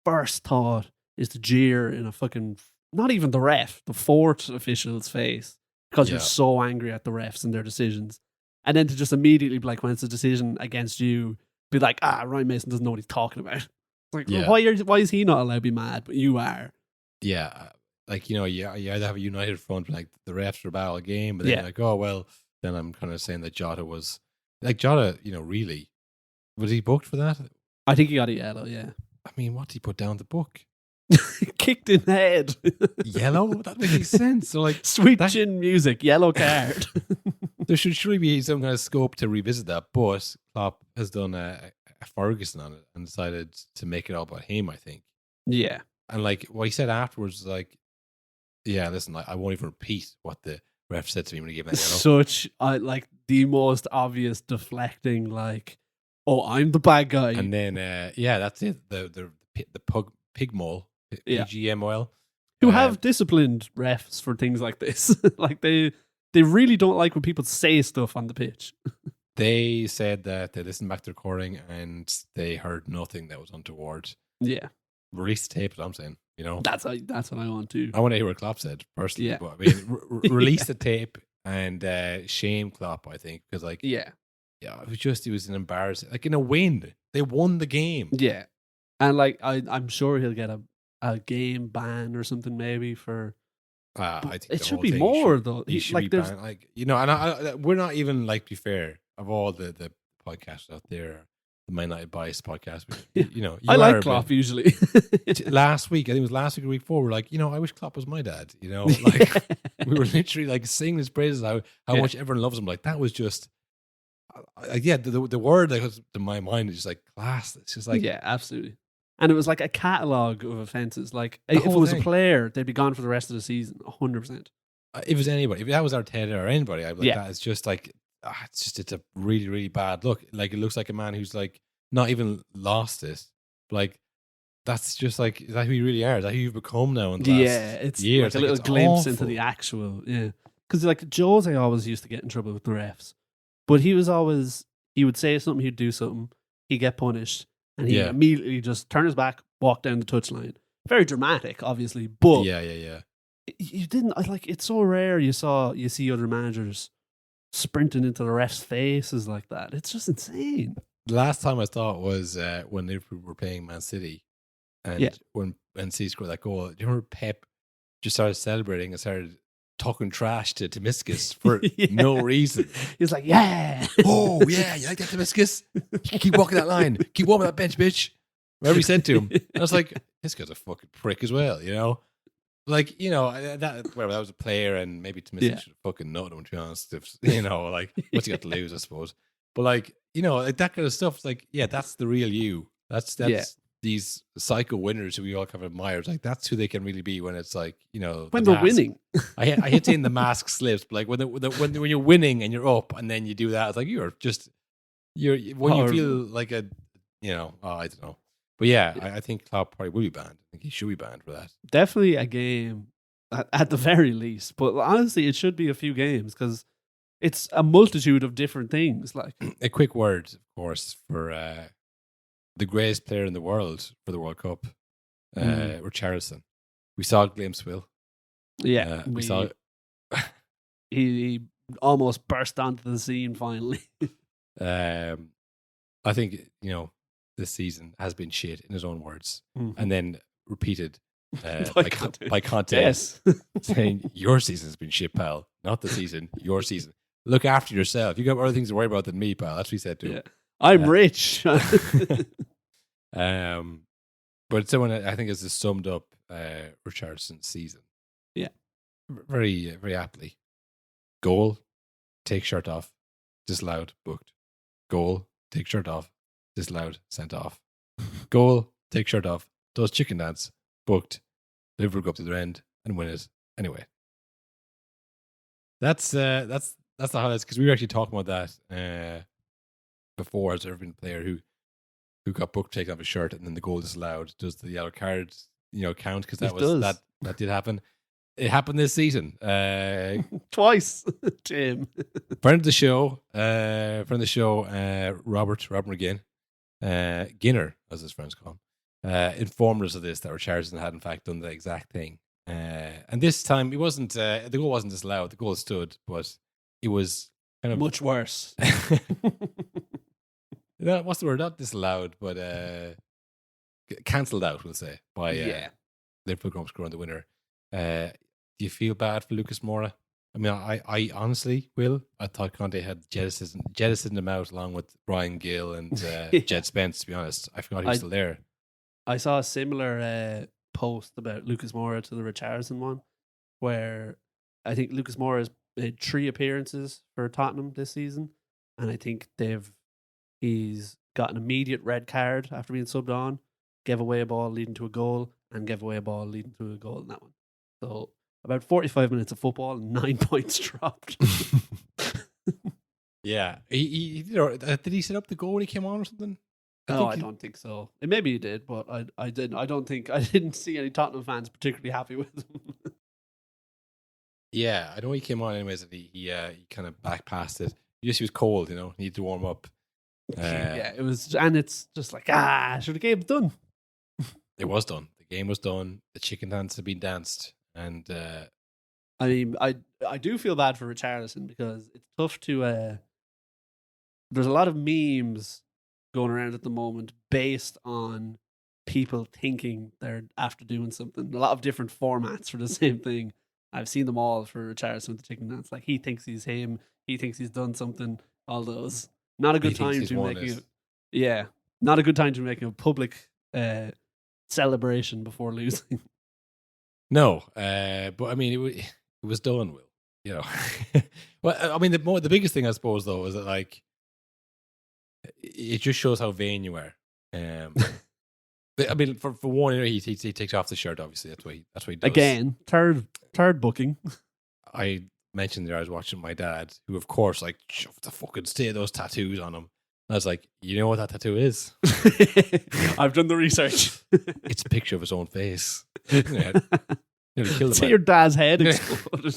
first thought is to jeer in a fucking, not even the ref, the fourth official's face, because you're so angry at the refs and their decisions, and then to just immediately be like, when it's a decision against you, be like, Ryan Mason doesn't know what he's talking about. It's like, Yeah. why is he not allowed to be mad, but you are? Yeah, like, you either have a united front, like the refs are about a game, but then you're like, oh, well, then I'm kind of saying that Jota was, like, Jota, really, was he booked for that? I think he got a yellow, yeah. I mean, what did he put down the book? Kicked in the head. Yellow? That makes any sense. So, like, Sweet chin music, yellow card. There should surely be some kind of scope to revisit that, but Klopp has done a Ferguson on it and decided to make it all about him, I think. Yeah. And like what he said afterwards was like, yeah, listen, I won't even repeat what the ref said to me when he gave that yellow. Such like the most obvious deflecting, like, oh, I'm the bad guy. And then that's it. The pig mole, PGMOL. Who have disciplined refs for things like this. Like they really don't like when people say stuff on the pitch. They said that they listened back to the recording and they heard nothing that was untoward. Yeah. Release the tape, is what I'm saying. That's what I want to. I want to hear what Klopp said personally. Yeah. But I mean, release the tape and shame Klopp, I think, because it was an embarrassing, like in a win, they won the game. Yeah, and like I'm sure he'll get a game ban or something maybe for. I think it should be more though. He should be banned. Like and we're not even like, to be fair, of all the podcasts out there. The Man United Bias podcast. I like Klopp usually. Last week, I think it was last week or week 4, we're like, I wish Klopp was my dad. Like we were literally like singing his praises, how much everyone loves him. Like that was just, the word that goes to my mind is just like class. It's just like, yeah, absolutely. And it was like a catalogue of offences. Like if it was a player, they'd be gone for the rest of the season, 100%. If it was anybody, if that was Arteta or anybody, I'd be like, that is just like, it's a really, really bad look. Like it looks like a man who's like not even lost it. Like that's just like, is that who you really are? Is that who you've become now in the last it's year? like a little glimpse into the actual, because like Jose always used to get in trouble with the refs, but he would say something, he'd do something, he'd get punished, and he'd immediately just turn his back, walk down the touchline. Very dramatic, obviously, but you didn't like. It's so rare you see other managers sprinting into the ref's faces like that. It's just insane. The last time I saw it was when Liverpool were playing Man City, and when City scored that goal. Do you remember Pep just started celebrating and started talking trash to Tomiskas for no reason? He was like, "Yeah, oh yeah, you like that, Tomiskas? Keep walking that line. Keep walking that bench, bitch." Whatever he said to him, I was like, "This guy's a fucking prick as well," Like, that was a player, and maybe Tomiskas should have fucking nutted him, to be honest. Like, what's he got to lose, I suppose. But like, like that kind of stuff, like, that's the real you. That's these psycho winners who we all kind of admire. It's like, that's who they can really be when it's like, when they're winning. I hate saying the mask slips, but like when you're winning and you're up and then you do that, it's like you feel like I don't know. But I think Klopp probably will be banned. I think he should be banned for that. Definitely a game at the very least. But honestly, it should be a few games because it's a multitude of different things. Like a quick word, of course, for the greatest player in the world for the World Cup, Richarlison. We saw a glimpse, Will. Yeah, we saw. He almost burst onto the scene finally. I think this season has been shit, in his own words, and then repeated by context, saying your season has been shit, pal. Not the season, your season. Look after yourself. You got other things to worry about than me, pal. That's what he said to him. I'm rich. But someone I think has just summed up Richarlison's season. Yeah, very, very aptly. Goal, take shirt off, disallowed, booked. Goal, take shirt off, disallowed, sent off. Goal, take shirt off, does chicken dance, booked. Liverpool go up to the end and win it anyway. That's the highlights, because we were actually talking about that before. Has there ever been a player who got booked, taken off his shirt, and then the goal disallowed? Does the yellow card count? Because that did happen. It happened this season. Twice, Jim. Friend of the show, Robert McGinn, Ginner, as his friends call him, informed us of this, that Richarlison had in fact done the exact thing. And this time it wasn't, the goal wasn't disallowed, the goal stood, but it was kind of much worse. what's the word? Not disallowed, but cancelled out, we'll say, by Liverpool Grump scoring the winner. Do you feel bad for Lucas Moura? I mean, I honestly will. I thought Conte had jettisoned him out along with Brian Gill and Jed Spence, to be honest. I forgot he was still there. I saw a similar post about Lucas Moura to the Richarlison one, where I think Lucas Moura has made 3 appearances for Tottenham this season, and I think he's got an immediate red card after being subbed on, gave away a ball leading to a goal, and gave away a ball leading to a goal in that one. So about 45 minutes of football, 9 points dropped. Yeah. Did he set up the goal when he came on or something? I don't think so. Maybe he did, but I didn't. I didn't see any Tottenham fans particularly happy with him. Yeah, I know he came on anyways, and he kind of back passed it. He was cold, needed to warm up. Yeah, it was, and it's just like, should the game's done? It was done. The game was done. The chicken dance had been danced, and I mean, I do feel bad for Richarlison because it's tough to. There's a lot of memes going around at the moment based on people thinking they're after doing something. A lot of different formats for the same thing. I've seen them all for Richarlison with the chicken dance. Like, he thinks he's him. He thinks he's done something. All those. Not a good time to be making it. Yeah, not a good time to be making a public celebration before losing. No, but I mean, it was done, Will. Well, I mean, the biggest thing I suppose though is that, like, it just shows how vain you are. I mean, for one, he takes off the shirt. Obviously, that's what he does. Again, third booking. I mentioned there I was watching my dad, who of course like shoved the fucking stay those tattoos on him. And I was like, you know what that tattoo is? I've done the research. It's a picture of his own face. Nearly killed him. See your dad's head exploded.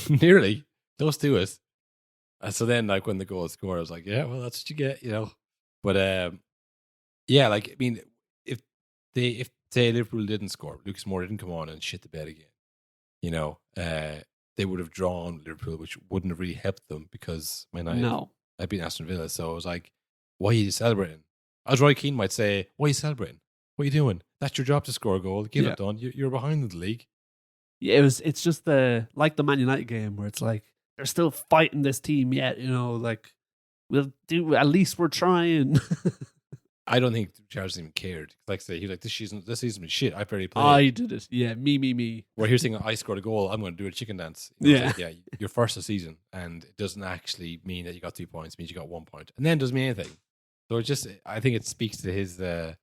Nearly. Those do it. And so then, like, when the goal scored, I was like, yeah, well, that's what you get, But yeah, like, I mean, if say Liverpool didn't score, Lucas Moura didn't come on and shit the bed again, they would have drawn Liverpool, which wouldn't have really helped them because I'd been Aston Villa. So I was like, why are you celebrating? As Roy Keane might say, why are you celebrating? What are you doing? That's your job to score a goal. Get it done. You're behind in the league. Yeah, it's just like the Man United game where it's like they're still fighting this team yet, like we'll do, at least we're trying. I don't think Charles even cared. Like I say, he's like, this season was shit. I barely played. I did it. Yeah, me. Where here's saying, I scored a goal, I'm going to do a chicken dance. Yeah. Like, yeah, you're first a season, and it doesn't actually mean that you got 2 points. It means you got 1 point, and then it doesn't mean anything. So it just, I think it speaks to his the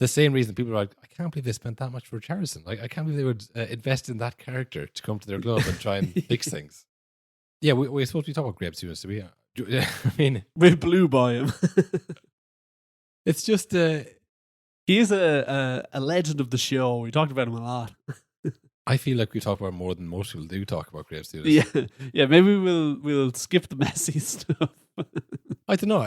same reason people are like, I can't believe they spent that much for Richarlison. Like, I can't believe they would invest in that character to come to their club and try and fix things. Yeah, we're supposed to be talking about Grape Souness, so we. I mean, we blew by him. It's just he is a legend of the show. We talked about him a lot. I feel like we talk about more than most people do talk about Grape Souness. Yeah. Maybe we'll skip the Messi stuff. I don't know.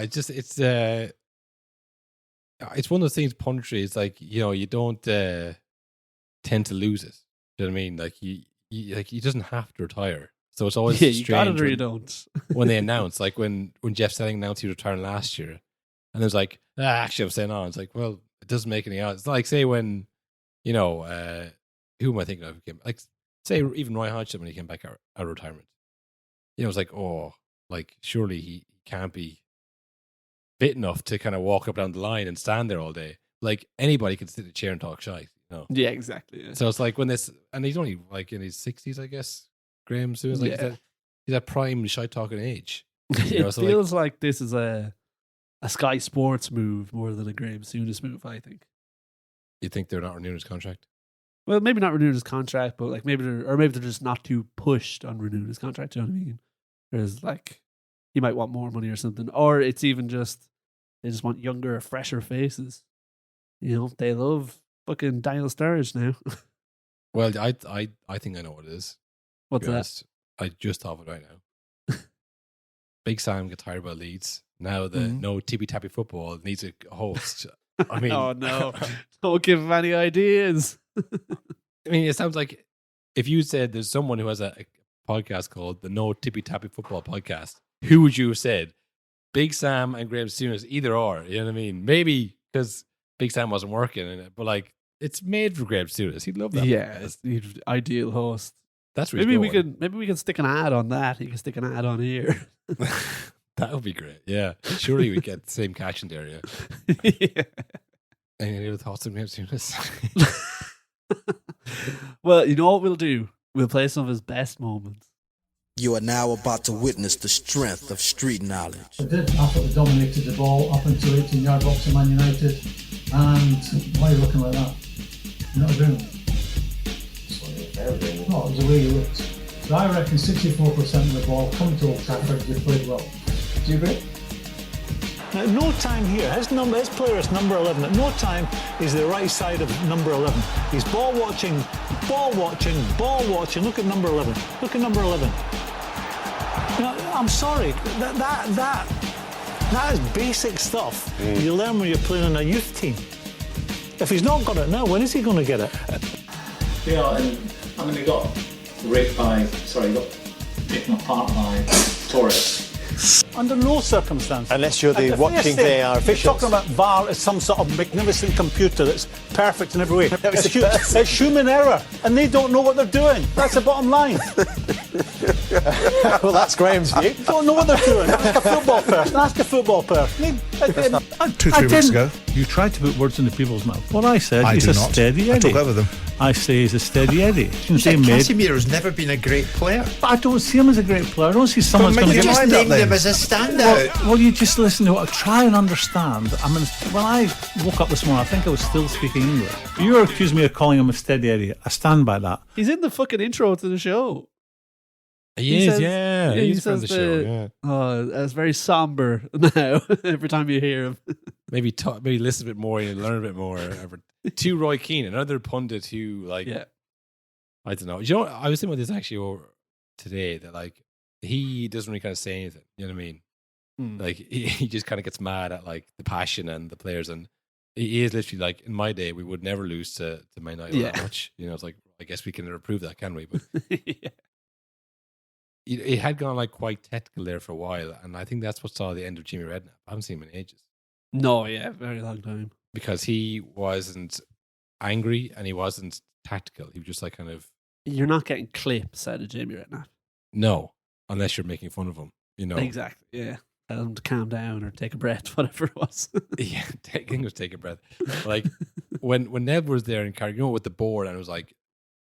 It's one of those things. Punditry. It's like, you don't tend to lose it. Do you know what I mean? Like he doesn't have to retire. So it's always strange. You got it or you don't. When they announce, like when Jeff Stelling announced he was retiring last year, and it was like, actually I'm staying on. It's like, well, it doesn't make any odds. It's like, say when, who am I thinking of? Like, say even Roy Hodgson when he came back out of retirement. It's like, oh, like surely he can't be fit enough to kind of walk up down the line and stand there all day. Like anybody can sit in a chair and talk shite. Yeah, exactly. Yeah. So it's like when this, and he's only like in his 60s, I guess. Graham Souness, like he's at prime shite talking age. It feels like this is a Sky Sports move more than a Graham Souness move, I think. You think they're not renewing his contract? Well, maybe not renewing his contract, but like maybe they're just not too pushed on renewing his contract. Do you know what I mean? There's like he might want more money or something, or it's even just they just want younger, fresher faces. They love fucking Daniel Sturridge now. Well, I think I know what it is. What's that? I just thought of it right now. Big Sam got tired by Leeds. Now the no tippy tappy football needs a host. I mean, oh no! Don't give him any ideas. I mean, it sounds like if you said there's someone who has a podcast called the No Tippy Tappy Football Podcast, who would you have said? Big Sam and Graham Souness, either or. You know what I mean? Maybe because Big Sam wasn't working in it, but like it's made for Graham Souness. He'd love that. Yeah, it's the ideal host. That's where maybe we can stick an ad on that. You can stick an ad on here. That would be great. Yeah, surely we get the same catchment area. Yeah. Any other thoughts on Graham Souness? Well, you know what we'll do? We'll play some of his best moments. You are now about to witness the strength of street knowledge. I thought they dominated the ball up into 18-yard box of Man United. And why are you looking like that? You're not doing it. No, it was the way you looked. So I reckon 64% of the ball coming to Old Trafford, you played well. Do you agree? Now, at no time here, his player is number 11. At no time is the right side of number 11. He's ball watching. Look at number 11. Look at number 11. You know, I'm sorry, that is basic stuff you learn when you're playing on a youth team. If he's not got it now, when is he going to get it? Yeah, and I mean, he got taken apart by Torres. Under no circumstance. Unless you're the watching VAR officials. You're talking about VAR as some sort of magnificent computer that's perfect in every way. It's human error, and they don't know what they're doing. That's the bottom line. Well, that's Graham's view. They don't know what they're doing. Ask a football person. 2-3 weeks ago, you tried to put words into people's mouth. What I said, he's a steady Eddie. I took over them. I say he's a steady Eddie. Casemiro's never been a great player. But I don't see him as a great player. I don't see someone's going to get just named him as a standout. Well, you just listen to what I try and understand. I mean, when I woke up this morning, I think I was still speaking English. You were accusing me of calling him a steady Eddie. I stand by that. He's in the fucking intro to the show. He is, yeah. He's from the show, yeah. Oh, it's very somber now every time you hear him. Maybe listen a bit more and learn a bit more. To Roy Keane, another pundit who, like, I don't know. You know, I was thinking about this actually over today, that, like, he doesn't really kind of say anything. You know what I mean? Like, he just kind of gets mad at, like, the passion and the players. And he is literally, like, in my day, we would never lose to Man United that much. You know, it's like, I guess we can never prove that, can we? But it had gone, like, quite technical there for a while. And I think that's what saw the end of Jimmy Redknapp. I haven't seen him in ages. No, very long time. Because he wasn't angry and he wasn't tactical. He was just like kind of... You're not getting clips out of Jimmy Redknapp. No, unless you're making fun of him, you know. Exactly, yeah. Tell him to calm down or take a breath, whatever it was. Yeah, I think it was take a breath. Like, when Ned was there in Cardiff, you know, with the board, and it was like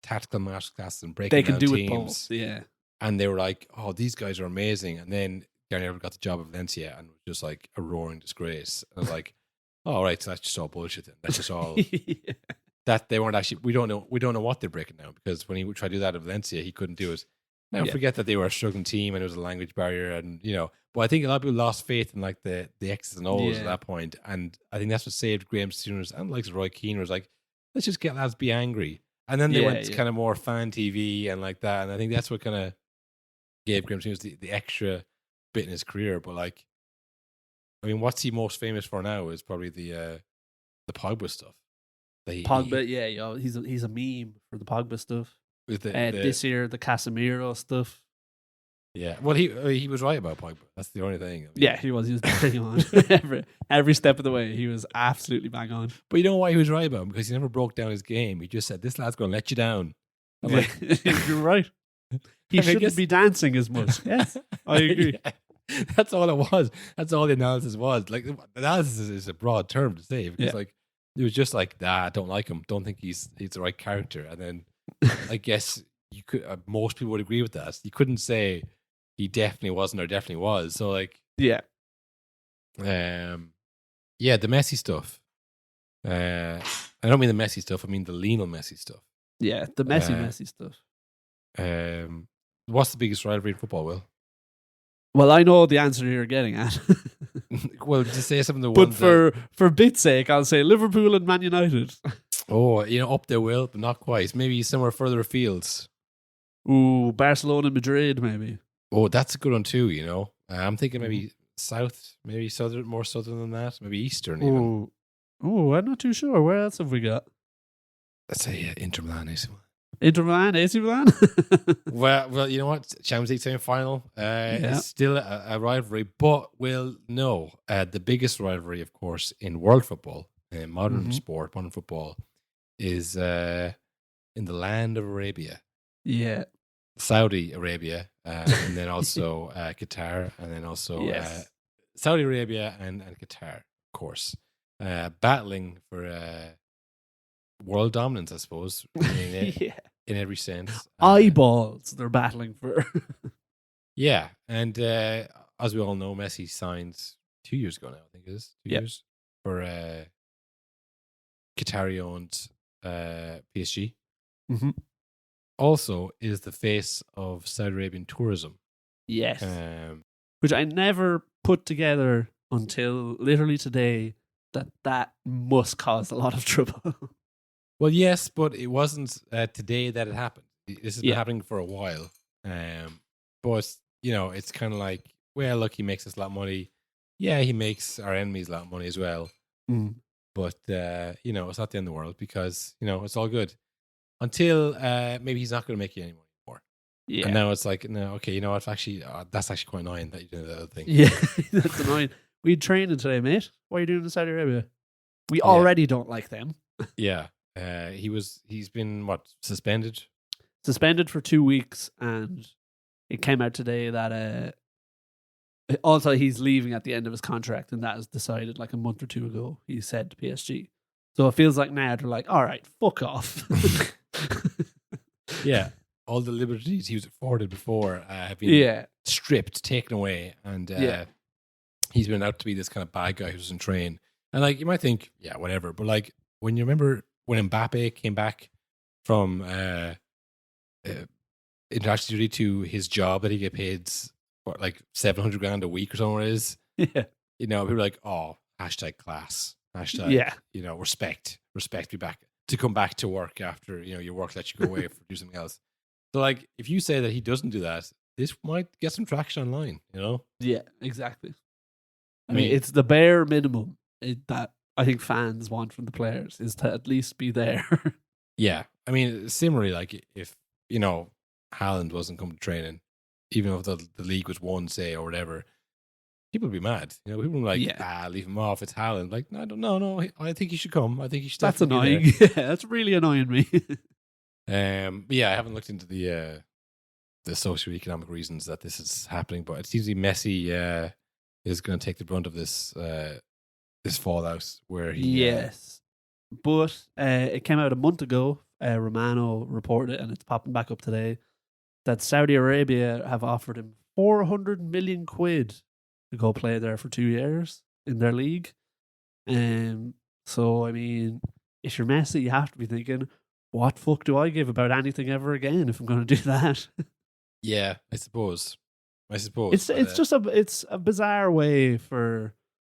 tactical masterclass and breaking down teams. They can do it both, yeah. And they were like, oh, these guys are amazing. And then Gary Neville got the job at Valencia and it was just like a roaring disgrace. And I was like, oh, right, so that's just all bullshit then. That's just all... That they weren't actually... We don't know what they're breaking down, because when he would try to do that at Valencia, he couldn't do it. Now, forget that they were a struggling team and there was a language barrier and, you know... But I think a lot of people lost faith in, like, the X's and O's at that point. And I think that's what saved Graham Souness and, like, Roy Keane was like, let's just get lads be angry. And then they went to kind of more fan TV and like that. And I think that's what kind of gave Graham Souness the extra bit in his career. But, like, I mean, what's he most famous for now is probably the Pogba stuff. Pogba, he's a meme for the Pogba stuff. This year, the Casemiro stuff. Yeah, well, he was right about Pogba. That's the only thing. I mean, yeah, he was bang on. every step of the way, he was absolutely bang on. But you know why he was right about him? Because he never broke down his game. He just said, this lad's going to let you down. I'm like, you're right. He shouldn't be dancing as much. Yes, I agree. Yeah. That's all it was. That's all the analysis was. Like, the analysis is a broad term to say, because like, it was just like, nah, I don't like him. Don't think he's the right character. And then I guess you could most people would agree with that. You couldn't say he definitely wasn't or definitely was. So, like, the Messi stuff. I don't mean the Messi stuff. I mean the Lionel Messi stuff. Yeah, the Messi stuff. What's the biggest rivalry in football, Will? Well, I know the answer you're getting at. Well, just say some of the ones. But for bit's sake, I'll say Liverpool and Man United. Oh, you know, up there, Will, but not quite. Maybe somewhere further afield. Ooh, Barcelona, Madrid, maybe. Oh, that's a good one too, you know. I'm thinking maybe south, maybe southern, more southern than that, maybe eastern even. Oh, I'm not too sure. Where else have we got? Let's say Inter Milan. Inter Milan, AC Milan. Well, you know what? Champions League semi-final. It's still a rivalry, but we'll know the biggest rivalry, of course, in world football, in modern sport, modern football, is in the land of Arabia. Yeah. Saudi Arabia, and then also Qatar, and then also Saudi Arabia and Qatar, of course, battling for world dominance, I suppose, in every sense. Eyeballs they're battling for. Yeah, and as we all know, Messi signed 2 years ago now, I think it is, 2 years, for Qatari-owned PSG. Mm-hmm. Also is the face of Saudi Arabian tourism. Yes. Which I never put together until literally today that must cause a lot of trouble. Well, yes, but it wasn't today that it happened. This has been happening for a while. But, you know, it's kind of like, well, look, he makes us a lot of money. Yeah, he makes our enemies a lot of money as well. Mm. But, you know, it's not the end of the world because, you know, it's all good. Until maybe he's not going to make you any money anymore. Yeah. And now it's like, no, okay, you know what? Actually, that's actually quite annoying that you do that other thing. Yeah, that's annoying. We training today, mate. What are you doing in Saudi Arabia? We already don't like them. Yeah. He's been, suspended? Suspended for 2 weeks, and it came out today that also he's leaving at the end of his contract, and that was decided like a month or two ago, he said to PSG. So it feels like now they're like, all right, fuck off. Yeah. All the liberties he was afforded before have been stripped, taken away, and he's been out to be this kind of bad guy who doesn't train. And like, you might think, yeah, whatever, but like, when you remember when Mbappe came back from international duty to his job that he get paid what, like $700,000 a week or something it is. Yeah. You know, people are like, oh, hashtag class. Hashtag, you know, respect be back to come back to work after, you know, your work lets you go away for do something else. So like, if you say that he doesn't do that, this might get some traction online, you know? Yeah, exactly. I mean, it's the bare minimum that I think fans want from the players is to at least be there. Yeah. I mean, similarly, like if, you know, Haaland wasn't coming to training, even if the league was won, say, or whatever, people would be mad. You know, people would be like, leave him off, it's Haaland. Like, no, I don't know, no, I think he should come. I think he should. That's annoying. Yeah, that's really annoying me. But yeah, I haven't looked into the socio-economic reasons that this is happening, but it seems to be Messi is going to take the brunt of this this fallout where he but it came out a month ago. Romano reported it, and it's popping back up today, that Saudi Arabia have offered him 400 million quid to go play there for 2 years in their league. So I mean, if you're Messi, you have to be thinking, what fuck do I give about anything ever again if I'm going to do that? Yeah, I suppose. It's just a bizarre way for.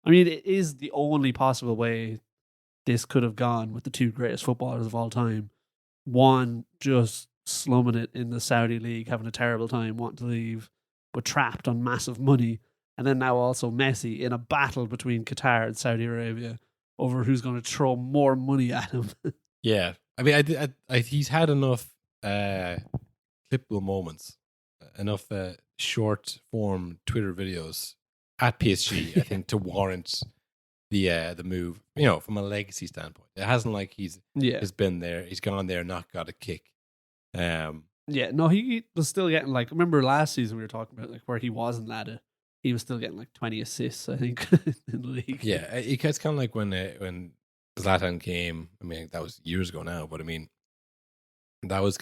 I mean, it is the only possible way this could have gone with the two greatest footballers of all time. One just slumming it in the Saudi league, having a terrible time, wanting to leave, but trapped on massive money. And then now also Messi in a battle between Qatar and Saudi Arabia over who's going to throw more money at him. Yeah. I mean, he's had enough clippable moments, enough short form Twitter videos at PSG, I think, to warrant the move, you know, from a legacy standpoint. It hasn't like he's been there, he's gone there, not got a kick. He was still getting, like, remember last season we were talking about, like, where he wasn't at it, he was still getting like 20 assists, I think, in the league. Yeah, it's kind of like when Zlatan came. I mean, that was years ago now, but I mean, that was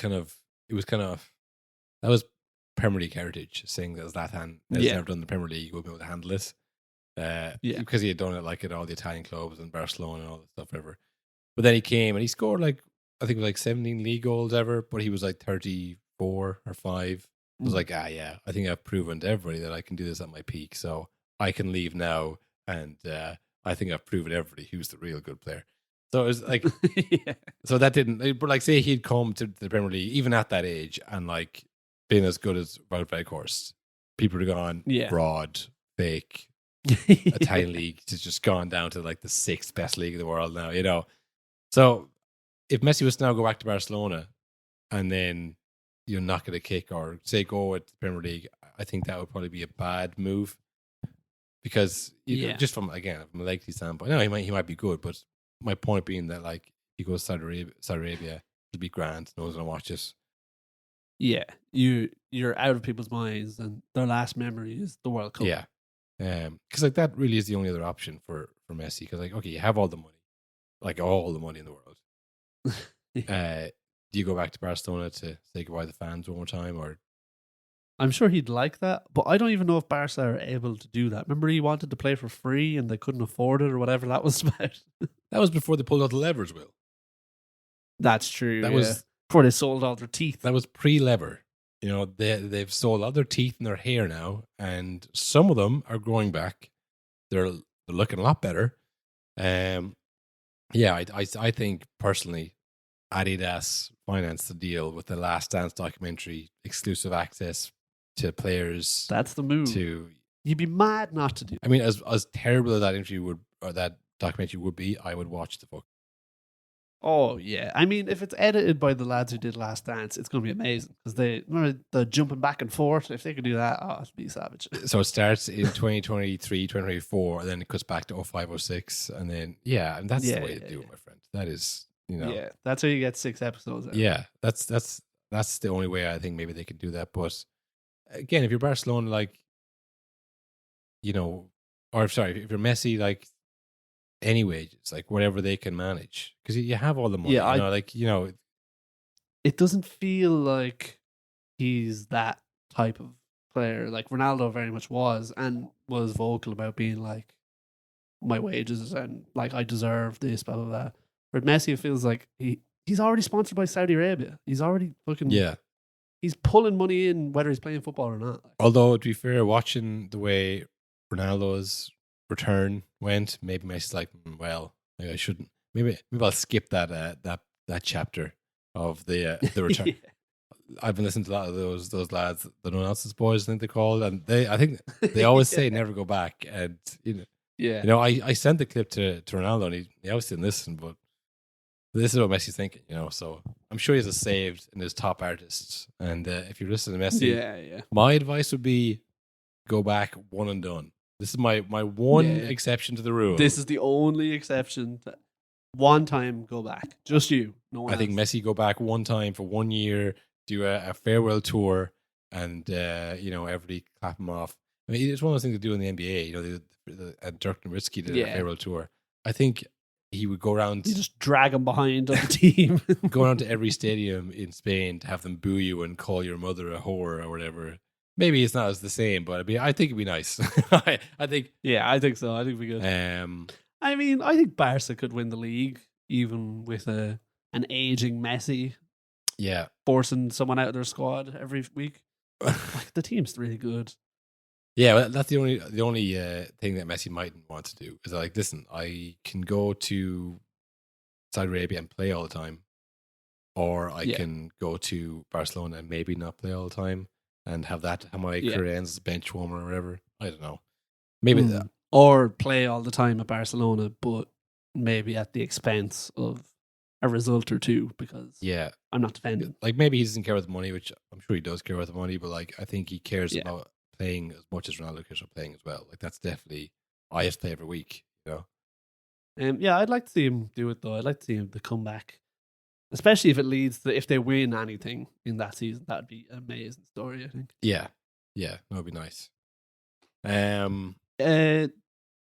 Premier League heritage, saying that Zlatan has never done the Premier League, would be able to handle it. Because he had done it like at all the Italian clubs and Barcelona and all that stuff, whatever. But then he came and he scored like, I think it was like 17 league goals ever, but he was like 34 or 5. I was like, I think I've proven to everybody that I can do this at my peak, so I can leave now, and I think I've proven to everybody who's the real good player. So it was like, so that didn't, but like, say he'd come to the Premier League, even at that age, and like being as good as Wout Weghorst, people would have gone, broad, fake, Italian league, it's just gone down to like the 6th best league in the world now, you know. So if Messi was to now go back to Barcelona, and then you're not going to kick or say go at the Premier League, I think that would probably be a bad move because just from a legacy standpoint, no, he might be good, but my point being that like he goes to Saudi Arabia, it'll be grand. No one's going to watch it. Yeah, you're out of people's minds, and their last memory is the World Cup. Yeah, because like that really is the only other option for Messi. Because like, okay, you have all the money, like all the money in the world. Do you go back to Barcelona to say goodbye to the fans one more time, or? I'm sure he'd like that, but I don't even know if Barca are able to do that. Remember, he wanted to play for free, and they couldn't afford it, or whatever that was about. That was before they pulled out the levers, Will. That's true. That was before they sold all their teeth. That was pre-lever. You know, they've sold all their teeth and their hair now, and some of them are growing back. They're looking a lot better. I think personally, Adidas financed the deal with the Last Dance documentary, exclusive access to players. That's the move. You'd be mad not to do. I mean, as terrible as that interview would, or that documentary would be, I would watch the fuck. Oh yeah, I mean, if it's edited by the lads who did Last Dance, it's going to be amazing because they remember the jumping back and forth. If they could do that, it'd be savage. So it starts in 2023, 2024, and then it cuts back to 05, 06, and then and that's the way to do it, my friend. That is, that's how you get 6 episodes out. Yeah, that's the only way I think maybe they could do that. But again, if you're Barcelona, like, if you're Messi, like, anyway, it's like whatever they can manage because you have all the money. It doesn't feel like he's that type of player. Like Ronaldo very much was vocal about being like, my wages and like I deserve this, blah blah blah. But Messi, it feels like he's already sponsored by Saudi Arabia. He's already fucking he's pulling money in whether he's playing football or not. Although to be fair, watching the way Ronaldo's return went, maybe Messi's like, well, maybe I shouldn't. Maybe I'll skip that chapter of the return. I've been listening to a lot of those lads, the No Nonsense Boys, I think they're called, and I think they always say never go back. And I sent the clip to Ronaldo, and he obviously didn't listen, but this is what Messi's thinking, So I'm sure he's a saved in his top artists. And if you're listening to Messi, my advice would be go back one and done. This is my one exception to the rule. This is the only exception. One time, go back. Just you. No one I think Messi go back one time for 1 year, do a farewell tour, and everybody clap him off. I mean, it's one of those things to do in the NBA. Dirk Nowitzki did a farewell tour. I think he would go around. You just drag him behind on the team. Go around to every stadium in Spain to have them boo you and call your mother a whore or whatever. Maybe it's not as the same, but I think it'd be nice. I think. Yeah, I think so. I think it'd be good. I mean, I think Barca could win the league even with an aging Messi. Yeah, forcing someone out of their squad every week. Like the team's really good. Yeah, well, that's the only thing that Messi mightn't want to do is like, listen, I can go to Saudi Arabia and play all the time, or I can go to Barcelona and maybe not play all the time and have my career ends as a bench warmer or whatever. I don't know. Maybe that. Or play all the time at Barcelona, but maybe at the expense of a result or two, because I'm not defending. Like maybe he doesn't care about the money, which I'm sure he does care about the money, but like I think he cares about playing as much as Ronaldo cares about playing as well. Like that's definitely I have to play every week, I'd like to see him do it though. I'd like to see him to come back, especially if it leads to if they win anything in that season. That'd be an amazing story, I think. Yeah, that would be nice.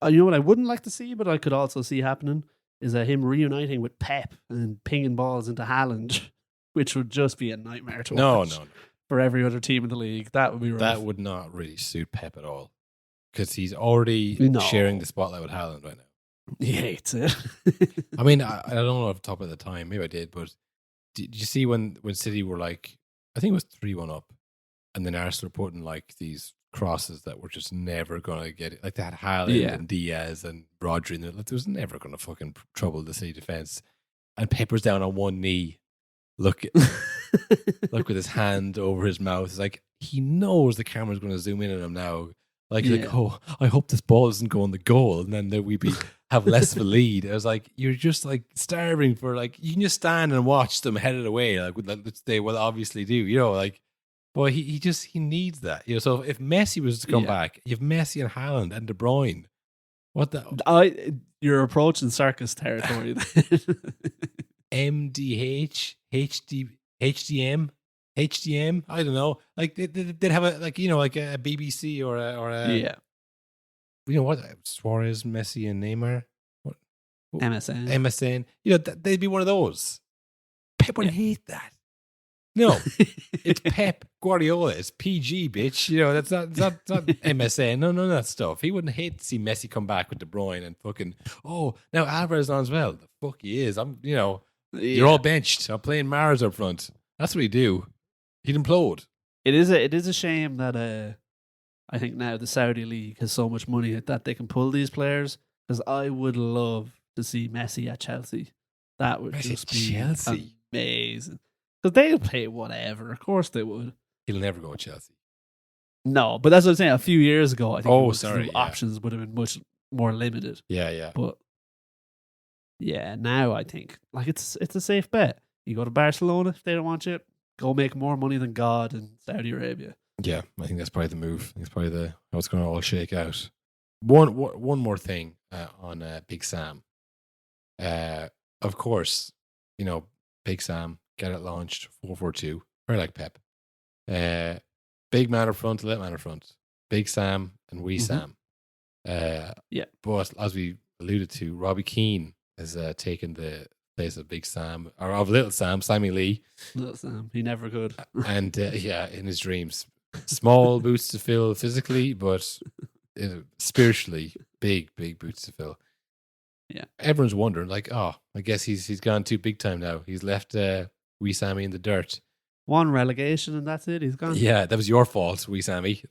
You know what I wouldn't like to see, but I could also see happening is him reuniting with Pep and pinging balls into Haaland, which would just be a nightmare to watch. No. For every other team in the league, that would be rough. That would not really suit Pep at all, because he's already sharing the spotlight with Haaland right now. He hates it. I mean, I don't know off the top of the time. Maybe I did, but did you see when City were like, I think it was 3-1 up, and then Arsenal were putting like these crosses that were just never going to get it. Like they had Haaland and Diaz and Rodri, and there was never going to fucking trouble the City defense. And Pepper's down on one knee, look with his hand over his mouth. It's like he knows the camera's going to zoom in on him now. Like, oh, I hope this ball doesn't go on the goal, and then we'd have less of a lead. I was like, you're just like starving for like, you can just stand and watch them head it away, like they will obviously do, you know, like. But he needs that, you know. So if Messi was to come back, you have Messi and Haaland and De Bruyne. What the? You're approaching circus territory. MDH, HDM. I don't know. Like they'd have a like, you know, like a BBC or a you know what, Suarez, Messi, and Neymar. What? MSN. You know, they'd be one of those. Pep would hate that. No, it's Pep Guardiola. It's PG, bitch. You know, that's not MSN. None of that stuff. He wouldn't hate to see Messi come back with De Bruyne and fucking, oh, now Alvarez on as well. The fuck he is. You're all benched. I'm playing Mars up front. That's what he'd do. He'd implode. It is a shame that I think now the Saudi League has so much money that they can pull these players, because I would love to see Messi at Chelsea. That would just be amazing. Because they'll pay whatever. Of course they would. He'll never go to Chelsea. No, but that's what I'm saying. A few years ago, I think options would have been much more limited. Yeah. But yeah, now I think like it's a safe bet. You go to Barcelona if they don't want you. Go make more money than God in Saudi Arabia. Yeah, I think that's probably the move. It's probably how it's going to all shake out. One more thing on Big Sam. Of course, you know, Big Sam. Get it launched, 4-4-2. Very like Pep. Big man up front, little man up front. Big Sam and wee Sam. But as we alluded to, Robbie Keane has taken the place of Big Sam, or of Little Sam, Sammy Lee. Little Sam, he never could. And in his dreams. Small boots to fill physically, but spiritually, big boots to fill. Yeah. Everyone's wondering, like, oh, I guess he's gone too big time now. He's left wee Sammy in the dirt. One relegation and that's it. He's gone. Yeah, that was your fault, wee Sammy.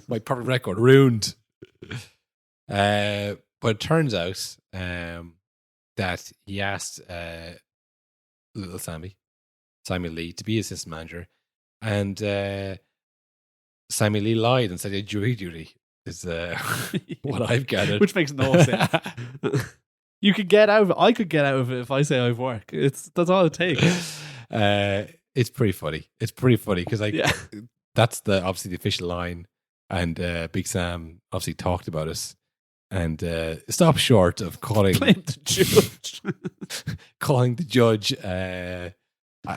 My perfect record ruined. But it turns out that he asked little Sammy Lee, to be assistant manager, and Sammy Lee lied and said he had jury duty. Is what I've gathered, which makes no sense. You could get out of it. I could get out of it if I say I have work. That's all it takes. It's pretty funny. It's pretty funny because that's obviously the official line, and Big Sam obviously talked about us, and stopped short of calling the judge, calling the judge a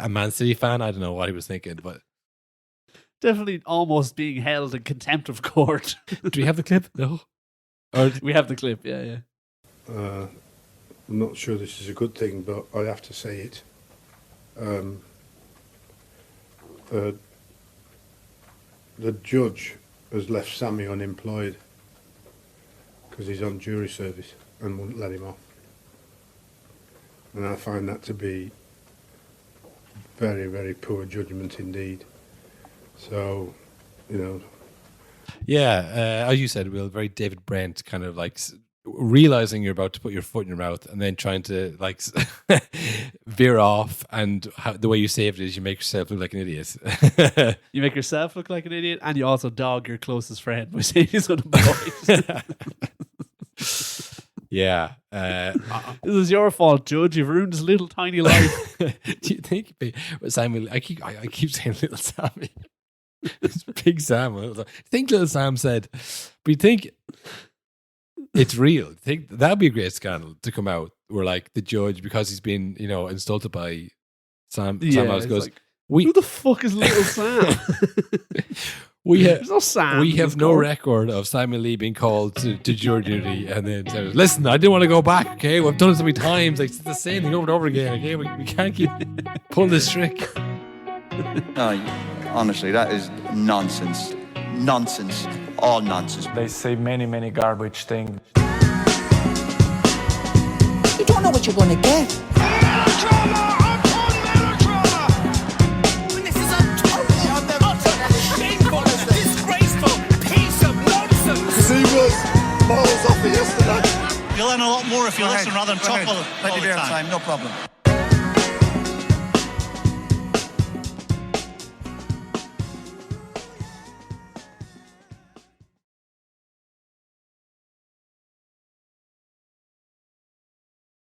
Man City fan. I don't know what he was thinking, but definitely almost being held in contempt of court. Do we have the clip? No. Or we have the clip. Yeah. I'm not sure this is a good thing, but I have to say it. The judge has left Sammy unemployed because he's on jury service and wouldn't let him off. And I find that to be very, very poor judgment indeed. So, you know. Yeah, as you said, Will, very David Brent kind of like realizing you're about to put your foot in your mouth and then trying to like veer off, and the way you save it is you make yourself look like an idiot. You make yourself look like an idiot, and you also dog your closest friend by saying he's unemployed. Yeah. This is your fault, Judge. You've ruined his little tiny life. Do you think Simon? I keep saying Little Sammy. It's Big Sam. I think Little Sam said, but you think it's real? Think that'd be a great scandal to come out where like the judge, because he's been insulted by Sam Allardyce, goes, like, who the fuck is Little Sam? There's no Sam. We have no record of Simon Lee being called to jury duty, and then says, "Listen, I didn't want to go back. Okay, we've done it so many times. Like it's the same thing over and over again. Okay, we can't keep pulling this trick." No, honestly, that is nonsense. Nonsense. All nonsense. They say many garbage things. You don't know what you're going to get. This is a utter, disgraceful piece of nonsense. He was miles off it yesterday. You'll learn a lot more if you listen rather than talk all the time. No problem.